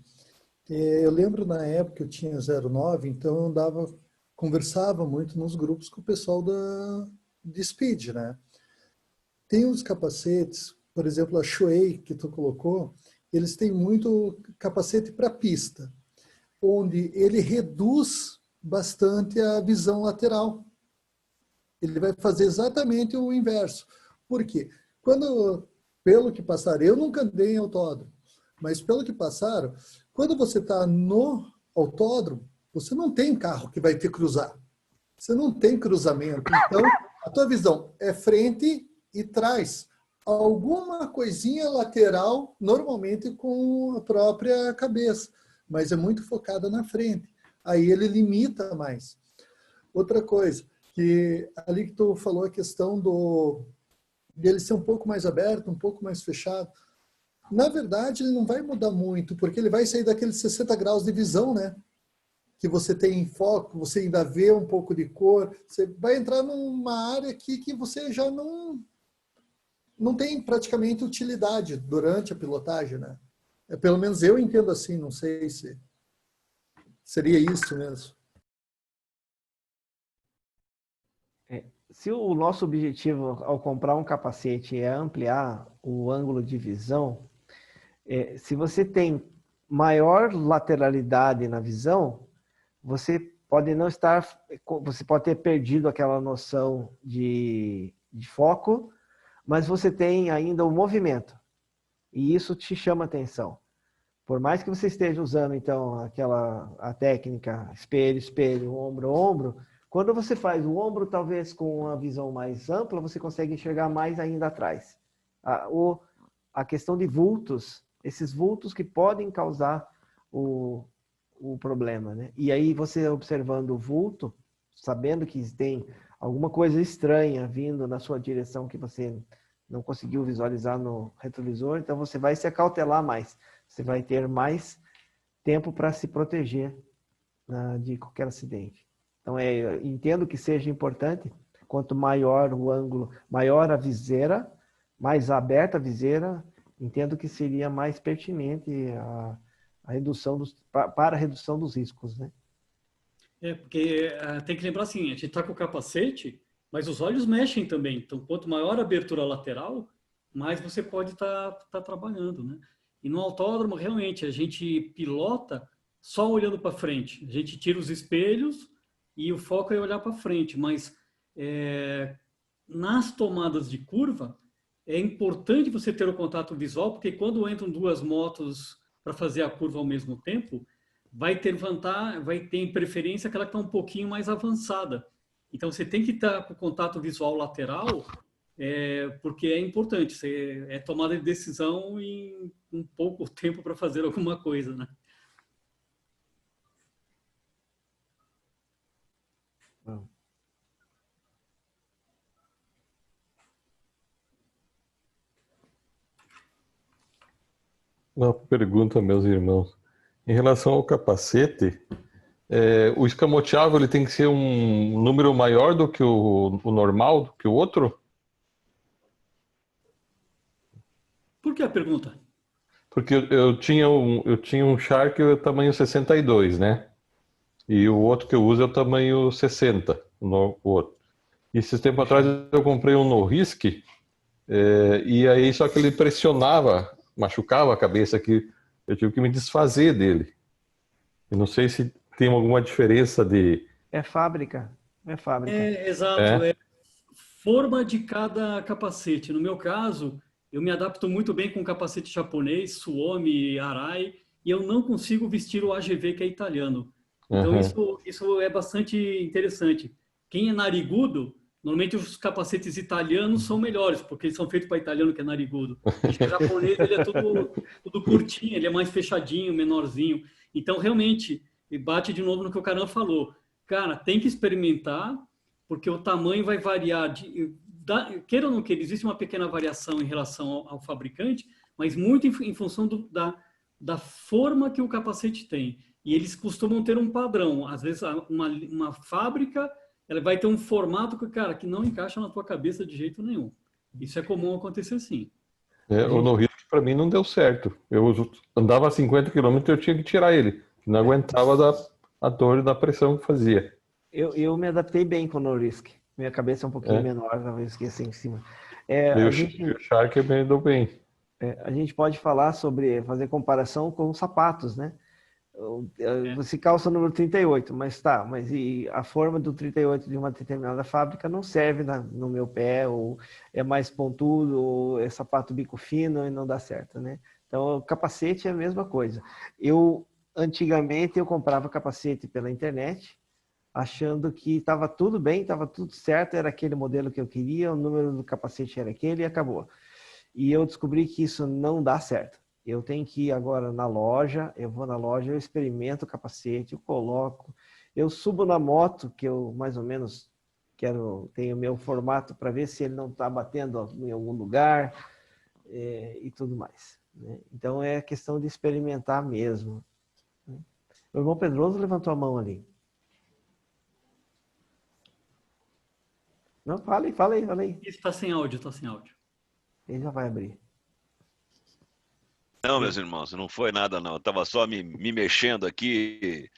eu lembro na época que eu tinha 09, então eu conversava muito nos grupos com o pessoal de Speed, né? Tem uns capacetes, por exemplo, a Shuei que tu colocou, eles têm muito capacete para pista, onde ele reduz bastante a visão lateral. Ele vai fazer exatamente o inverso. Por quê? Pelo que passaram, eu nunca andei em autódromo, mas pelo que passaram, quando você está no autódromo, você não tem carro que vai te cruzar. Você não tem cruzamento. Então, a tua visão é frente e trás. Alguma coisinha lateral, normalmente com a própria cabeça, mas é muito focada na frente. Aí ele limita mais. Outra coisa, que ali que tu falou a questão dele ser um pouco mais aberto, um pouco mais fechado. Na verdade, ele não vai mudar muito, porque ele vai sair daqueles 60 graus de visão, né? Que você tem em foco, você ainda vê um pouco de cor, você vai entrar numa área aqui que você já não tem praticamente utilidade durante a pilotagem, né? Pelo menos eu entendo assim, não sei se seria isso mesmo. Se o nosso objetivo ao comprar um capacete é ampliar o ângulo de visão, se você tem maior lateralidade na visão, você pode ter perdido aquela noção de foco, mas você tem ainda o movimento. E isso te chama atenção. Por mais que você esteja usando, então, a técnica espelho, espelho, ombro, ombro, quando você faz o ombro, talvez com uma visão mais ampla, você consegue enxergar mais ainda atrás. A questão de vultos, esses vultos que podem causar o problema, né? E aí você observando o vulto, sabendo que tem alguma coisa estranha vindo na sua direção que você não conseguiu visualizar no retrovisor, então você vai se acautelar mais. Você vai ter mais tempo para se proteger de qualquer acidente. Então, entendo que seja importante, quanto maior o ângulo, maior a viseira, mais aberta a viseira, entendo que seria mais pertinente a redução para a redução dos riscos, né? Porque tem que lembrar assim, a gente está com o capacete, mas os olhos mexem também. Então, quanto maior a abertura lateral, mais você pode estar trabalhando, né? E no autódromo, realmente, a gente pilota só olhando para frente. A gente tira os espelhos e o foco é olhar para frente. Mas nas tomadas de curva, é importante você ter o contato visual, porque quando entram duas motos para fazer a curva ao mesmo tempo, vai ter preferência aquela que está um pouquinho mais avançada. Então, você tem que estar com contato visual lateral, porque é importante. É tomada de decisão em um pouco tempo para fazer alguma coisa, né? Uma pergunta, meus irmãos. Em relação ao capacete, o escamoteável ele tem que ser um número maior do que o normal, do que o outro? Por que a pergunta? Porque eu tinha um Shark tamanho 62, né? E o outro que eu uso é o tamanho 60, o outro. E esses tempos atrás eu comprei um Norrisk, e aí só que ele pressionava, machucava a cabeça, que eu tive que me desfazer dele. Eu não sei se tem alguma diferença de... É fábrica. Exato. É forma de cada capacete. No meu caso, eu me adapto muito bem com o capacete japonês, Suomi, Arai, e eu não consigo vestir o AGV, que é italiano. Então, isso é bastante interessante. Quem é narigudo, normalmente os capacetes italianos são melhores, porque eles são feitos para italiano, que é narigudo. O japonês, ele é tudo curtinho, ele é mais fechadinho, menorzinho. Então, realmente, bate de novo no que o Karan falou. Cara, tem que experimentar, porque o tamanho vai variar. Queira ou não queira, existe uma pequena variação em relação ao fabricante, mas muito em função da forma que o capacete tem. E eles costumam ter um padrão. Às vezes, uma fábrica, ela vai ter um formato que não encaixa na tua cabeça de jeito nenhum. Isso é comum acontecer, sim. O Norrisk, para mim, não deu certo. Eu andava a 50 km e eu tinha que tirar ele. Não aguentava a dor e da pressão que fazia. Eu me adaptei bem com o Norrisk. Minha cabeça é um pouquinho menor, talvez esqueci em cima. O Shark me deu bem. A gente pode falar sobre fazer comparação com os sapatos, né? Você calça o número 38, mas e a forma do 38 de uma determinada fábrica não serve no meu pé, ou é mais pontudo, ou é sapato bico fino e não dá certo, né? Então, o capacete é a mesma coisa. Antigamente, eu comprava capacete pela internet, achando que estava tudo bem, estava tudo certo, era aquele modelo que eu queria, o número do capacete era aquele e acabou. E eu descobri que isso não dá certo. Eu tenho que ir agora na loja, eu vou na loja, eu experimento o capacete, eu coloco, eu subo na moto, que eu mais ou menos tenho o meu formato para ver se ele não está batendo em algum lugar e tudo mais, né? Então é questão de experimentar mesmo. O irmão Pedroso levantou a mão ali. Não, fala aí. Está sem áudio, Ele já vai abrir. Não, meus irmãos, não foi nada não. Eu estava só me mexendo aqui,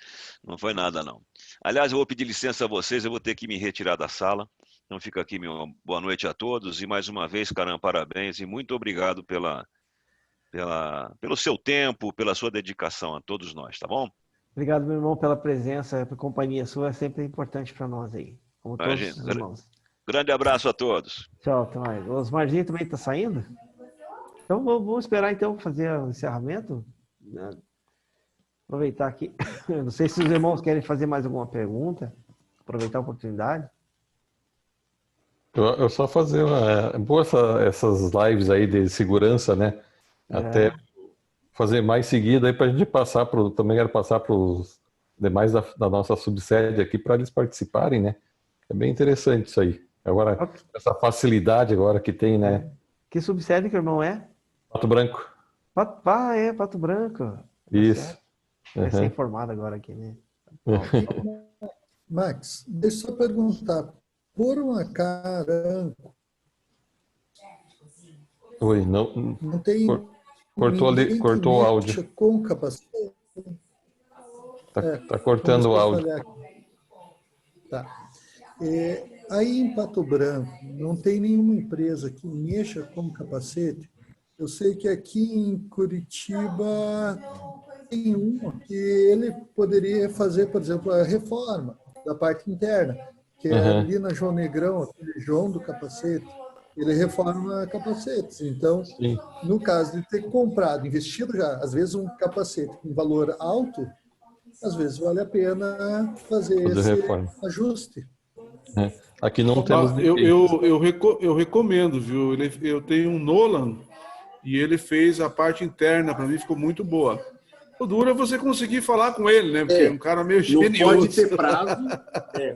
não foi nada não. Aliás, eu vou pedir licença a vocês, eu vou ter que me retirar da sala. Então fica aqui meu boa noite a todos e mais uma vez, Karan, parabéns e muito obrigado pelo seu tempo, pela sua dedicação a todos nós, tá bom? Obrigado, meu irmão, pela presença, pela companhia sua, é sempre importante para nós aí, como todos os irmãos. Grande abraço a todos. Tchau, até mais. O Osmarzinho também está saindo? Então, vamos esperar, então, fazer o encerramento. Aproveitar aqui. Eu não sei se os irmãos querem fazer mais alguma pergunta. Aproveitar a oportunidade. Eu só fazer boa essas lives aí de segurança, né? Até fazer mais seguida aí para a gente passar também quero passar para os demais da nossa subsede aqui para eles participarem, né? É bem interessante isso aí. Agora, essa facilidade agora que tem, né? Que subsérie que o irmão é? Pato Branco. Pato Branco. Isso. Vai ser informado agora aqui, né? Max, deixa eu só perguntar. Por um acaso, Oi, não tem cortou o áudio. Com capacete? Tá cortando o áudio. Tá. Aí em Pato Branco, não tem nenhuma empresa que mexa com capacete. Eu sei que aqui em Curitiba tem uma que ele poderia fazer, por exemplo, a reforma da parte interna, que é ali na João Negrão, aquele João do capacete. Ele reforma capacetes. Então, no caso de ter comprado, investido já, às vezes um capacete com valor alto, às vezes vale a pena fazer esse ajuste. Aqui não temos. Eu recomendo, viu? Eu tenho um Nolan e ele fez a parte interna, para mim ficou muito boa. O duro é você conseguir falar com ele, né? Porque é um cara meio genioso. Não pode ter prazo.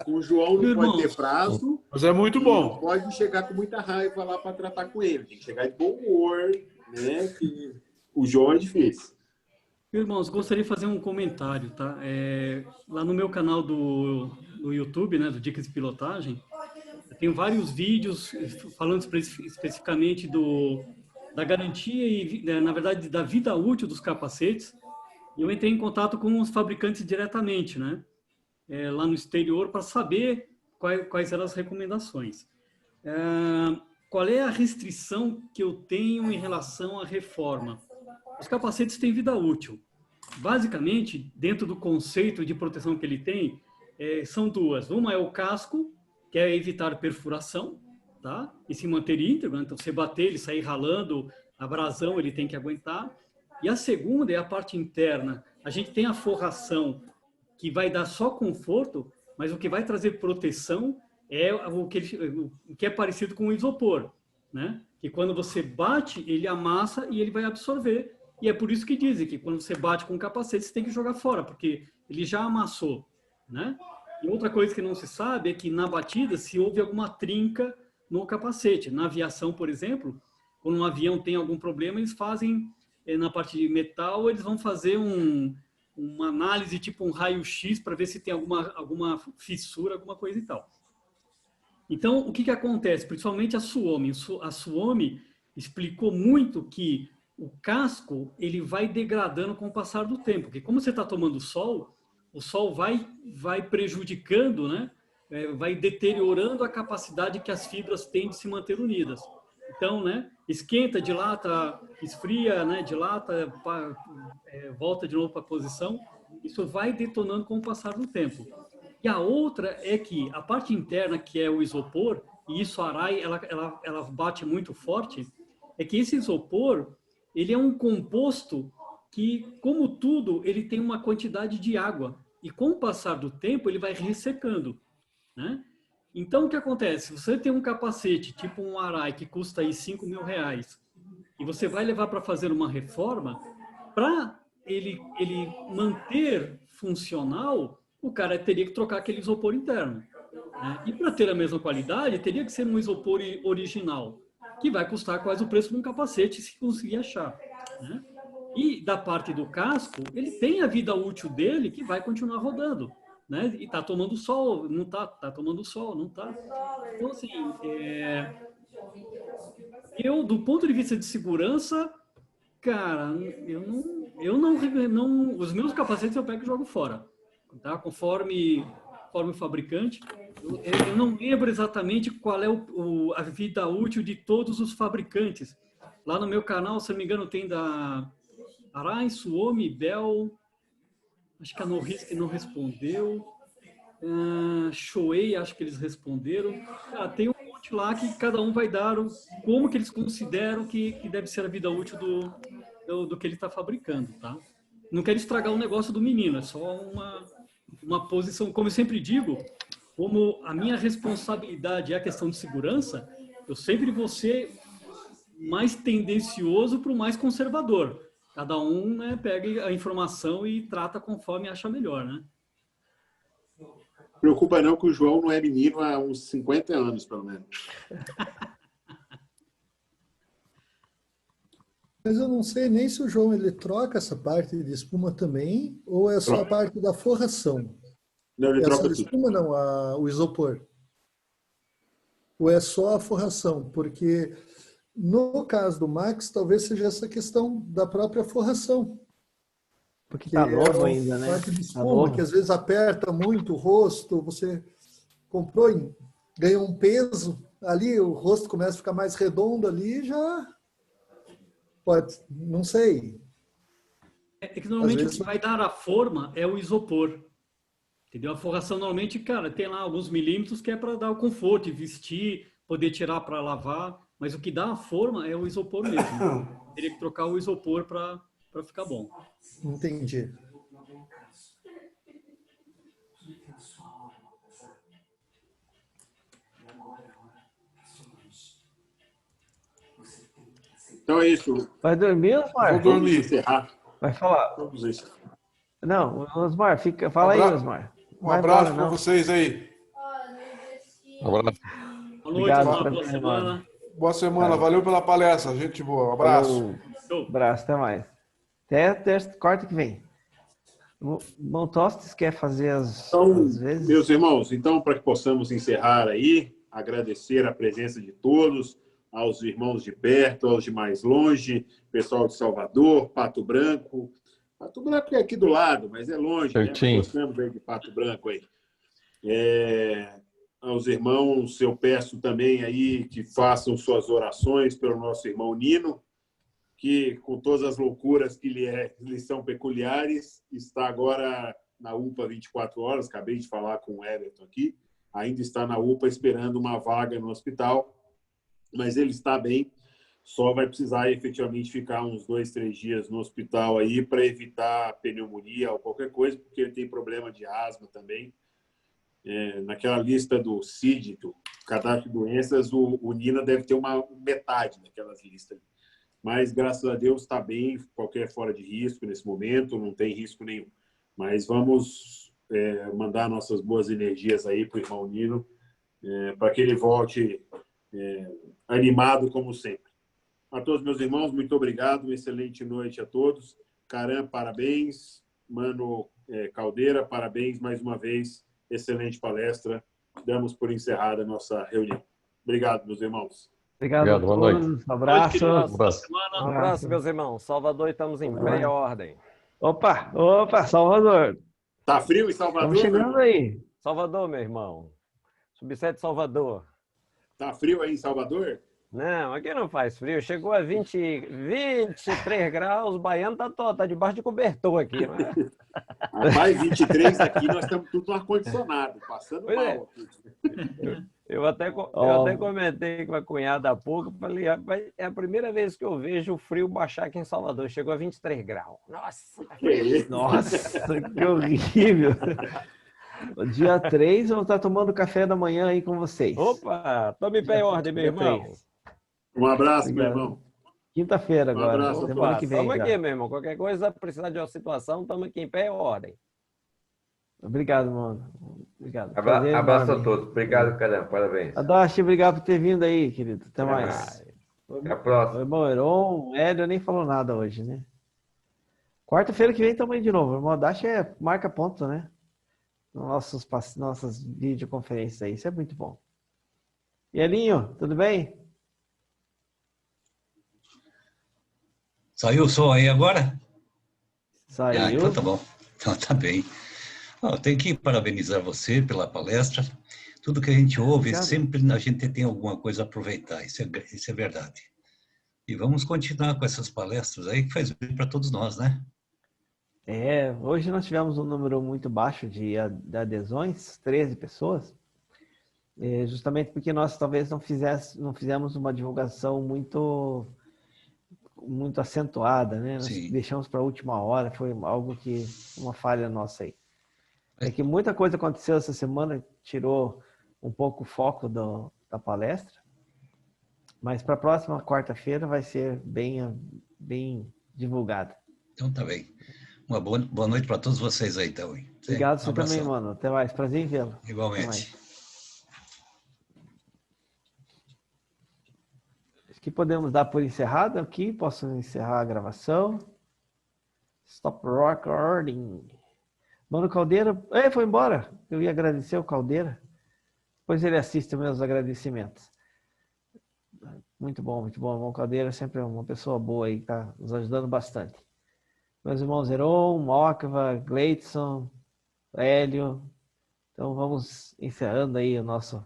Com o João não pode ter prazo. Mas é muito bom. Não pode chegar com muita raiva lá para tratar com ele. Tem que chegar de bom humor, né? Que o João é difícil. Irmãos, gostaria de fazer um comentário, tá? Lá no meu canal do YouTube, né, do Dicas de Pilotagem, eu tenho vários vídeos falando especificamente da garantia e, na verdade, da vida útil dos capacetes. E eu entrei em contato com os fabricantes diretamente, né? Lá no exterior, para saber quais eram as recomendações. Qual é a restrição que eu tenho em relação à reforma? Os capacetes têm vida útil. Basicamente, dentro do conceito de proteção que ele tem, são duas. Uma é o casco, que é evitar perfuração, tá? E se manter íntegro. Então, você bater, ele sair ralando, a abrasão ele tem que aguentar. E a segunda é a parte interna. A gente tem a forração, que vai dar só conforto, mas o que vai trazer proteção é o que é parecido com o isopor, né? Que quando você bate, ele amassa e ele vai absorver. E é por isso que dizem que quando você bate com o capacete, você tem que jogar fora, porque ele já amassou, né? E outra coisa que não se sabe é que na batida, se houve alguma trinca no capacete. Na aviação, por exemplo, quando um avião tem algum problema, eles fazem, na parte de metal, eles vão fazer uma análise, tipo um raio-x, para ver se tem alguma fissura, alguma coisa e tal. Então, o que acontece? Principalmente a Suomi. A Suomi explicou muito que o casco ele vai degradando com o passar do tempo. Porque como você está tomando sol, o sol vai prejudicando, né? Vai deteriorando a capacidade que as fibras têm de se manter unidas. Então, né? Esquenta, dilata, esfria, né? Dilata, volta de novo para a posição. Isso vai detonando com o passar do tempo. E a outra é que a parte interna, que é o isopor, e isso a Arai, ela bate muito forte, é que esse isopor, ele é um composto que, como tudo, ele tem uma quantidade de água. E com o passar do tempo, ele vai ressecando, né? Então, o que acontece? Você tem um capacete, tipo um Arai, que custa aí R$5.000, e você vai levar para fazer uma reforma, para ele manter funcional, o cara teria que trocar aquele isopor interno, né? E para ter a mesma qualidade, teria que ser um isopor original, que vai custar quase o preço de um capacete, se conseguir achar, né? E da parte do casco, ele tem a vida útil dele, que vai continuar rodando, né? E tá tomando sol, não tá? Tá tomando sol, não tá? Então, assim, eu, do ponto de vista de segurança, cara, eu não os meus capacetes eu pego e jogo fora, tá? Conforme o fabricante. Eu não lembro exatamente qual é a vida útil de todos os fabricantes. Lá no meu canal, se não me engano, tem da Arai, Suomi, Bell, acho que a Norris que não respondeu, Shoei, acho que eles responderam. Tem um monte lá que cada um vai dar como que eles consideram que deve ser a vida útil do que ele está fabricando, tá? Não quero estragar o negócio do menino, é só uma posição, como eu sempre digo, como a minha responsabilidade é a questão de segurança, eu sempre vou ser mais tendencioso para o mais conservador. Cada um, né, pega a informação e trata conforme acha melhor, né? Preocupa não que o João não é menino há uns 50 anos, pelo menos. Mas eu não sei nem se o João ele troca essa parte de espuma também, ou é só a parte da forração. Não, ele troca tudo. Espuma não, o isopor. Ou é só a forração? Porque no caso do Max, talvez seja essa questão da própria forração. Porque tá novo é ainda, né? parte de Tá espuma, novo. que às vezes aperta muito o rosto, você comprou, ganhou um peso, ali o rosto começa a ficar mais redondo ali, já pode, não sei. É que normalmente Às vezes- o que vai dar a forma é o isopor. Entendeu? A forração normalmente, cara, tem lá alguns milímetros que é para dar o conforto, vestir, poder tirar para lavar, mas o que dá a forma é o isopor mesmo. Teria que trocar o isopor para ficar bom. Entendi. Então é isso. Vai dormir, Osmar? Vou dormir. Vamos encerrar. Vai falar. Vamos encerrar. Não, Osmar, fala aí, Osmar. Um Vai abraço embora, para não. vocês aí. Um abraço. Boa noite, Obrigado, Osmar, boa Fernando. semana. Boa semana, valeu pela palestra. Gente boa. Um abraço. Falou. Abraço, até mais. Até quarta que vem. O Montostes quer fazer Então, as vezes? meus irmãos, então, para que possamos encerrar aí, agradecer a presença de todos, aos irmãos de perto, aos de mais longe, pessoal de Salvador, Pato Branco. Pato Branco é aqui do lado, mas é longe, né? Certinho. Nós gostamos aí de Pato Branco aí. Aos irmãos, eu peço também aí que façam suas orações pelo nosso irmão Nino, que com todas as loucuras que lhe são peculiares, está agora na UPA 24 horas, acabei de falar com o Everton aqui, ainda está na UPA esperando uma vaga no hospital, mas ele está bem, só vai precisar efetivamente ficar uns 2, 3 dias no hospital aí para evitar pneumonia ou qualquer coisa, porque ele tem problema de asma também. Naquela lista do CID, do Cadastro de Doenças, o Nina deve ter uma metade daquelas listas. Mas, graças a Deus, está bem, qualquer fora de risco nesse momento, não tem risco nenhum. Mas vamos mandar nossas boas energias aí para o irmão Nino, para que ele volte animado como sempre. A todos meus irmãos, muito obrigado, uma excelente noite a todos. Caram, parabéns. Mano Caldeira, parabéns mais uma vez. Excelente palestra. Damos por encerrada a nossa reunião. Obrigado, meus irmãos. Obrigado a Boa todos. noite. Um abraço. Um abraço, meus irmãos. Salvador, estamos em pé e ordem. Opa, Salvador. Tá frio em Salvador? Estamos chegando aí. Salvador, meu irmão. Subsede Salvador. Tá frio aí em Salvador? Não, aqui não faz frio. Chegou a 23 graus, o baiano tá debaixo de cobertor aqui. Não é? Rapaz, 23 aqui, nós estamos tudo no ar-condicionado, passando Pois é. mal aqui. Eu até comentei com a cunhada há pouco, falei, rapaz, é a primeira vez que eu vejo o frio baixar aqui em Salvador. Chegou a 23 graus. Nossa! Nossa, que horrível. Dia 3 eu vou estar tomando café da manhã aí com vocês. Opa, tome em pé em ordem, meu Dia irmão. 3. Um abraço, meu Obrigado. irmão. Quinta-feira agora, abraço. semana que vem. Estamos já. aqui, meu irmão. Qualquer coisa, precisar de uma situação, estamos aqui em pé em ordem. Obrigado, mano. Obrigado. Prazer Abraço a enorme. todos. Obrigado, Caramba. Parabéns. Adachi, obrigado por ter vindo aí, querido. Até mais. Até a próxima. Foi bom, Heron, o Hélio nem falou nada hoje, né? Quarta-feira que vem estamos aí de novo. O irmão Adachi marca ponto, né? Nossas videoconferências aí. Isso é muito bom. E Elinho, tudo bem? Saiu o som aí agora? Saiu. Ah, então tá bom. Então tá bem. Eu tenho que parabenizar você pela palestra. Tudo que a gente ouve, Obrigado. sempre a gente tem alguma coisa a aproveitar. Isso é verdade. E vamos continuar com essas palestras aí, que faz bem para todos nós, né? Hoje nós tivemos um número muito baixo de adesões, 13 pessoas, justamente porque nós talvez não fizemos uma divulgação muito acentuada, né? Nós Sim. deixamos para a última hora, foi algo que, uma falha nossa aí. É que muita coisa aconteceu essa semana, tirou um pouco o foco da palestra, mas para a próxima quarta-feira vai ser bem divulgada. Então tá bem. Uma boa noite para todos vocês aí, então. Obrigado, Um você também, abração. mano. Até mais. Prazer em vê-lo. Até Igualmente. mais. Acho que podemos dar por encerrado aqui. Posso encerrar a gravação. Stop recording. Mano Caldeira. Foi embora. Eu ia agradecer o Caldeira. Depois ele assiste meus agradecimentos. Muito bom, muito bom. O Mano Caldeira é sempre uma pessoa boa aí, tá nos ajudando bastante. Meus irmãos Heron, Mokva, Gleidson, Hélio. Então vamos encerrando aí nossa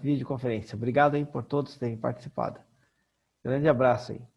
videoconferência. Obrigado aí por todos terem participado. Grande abraço aí.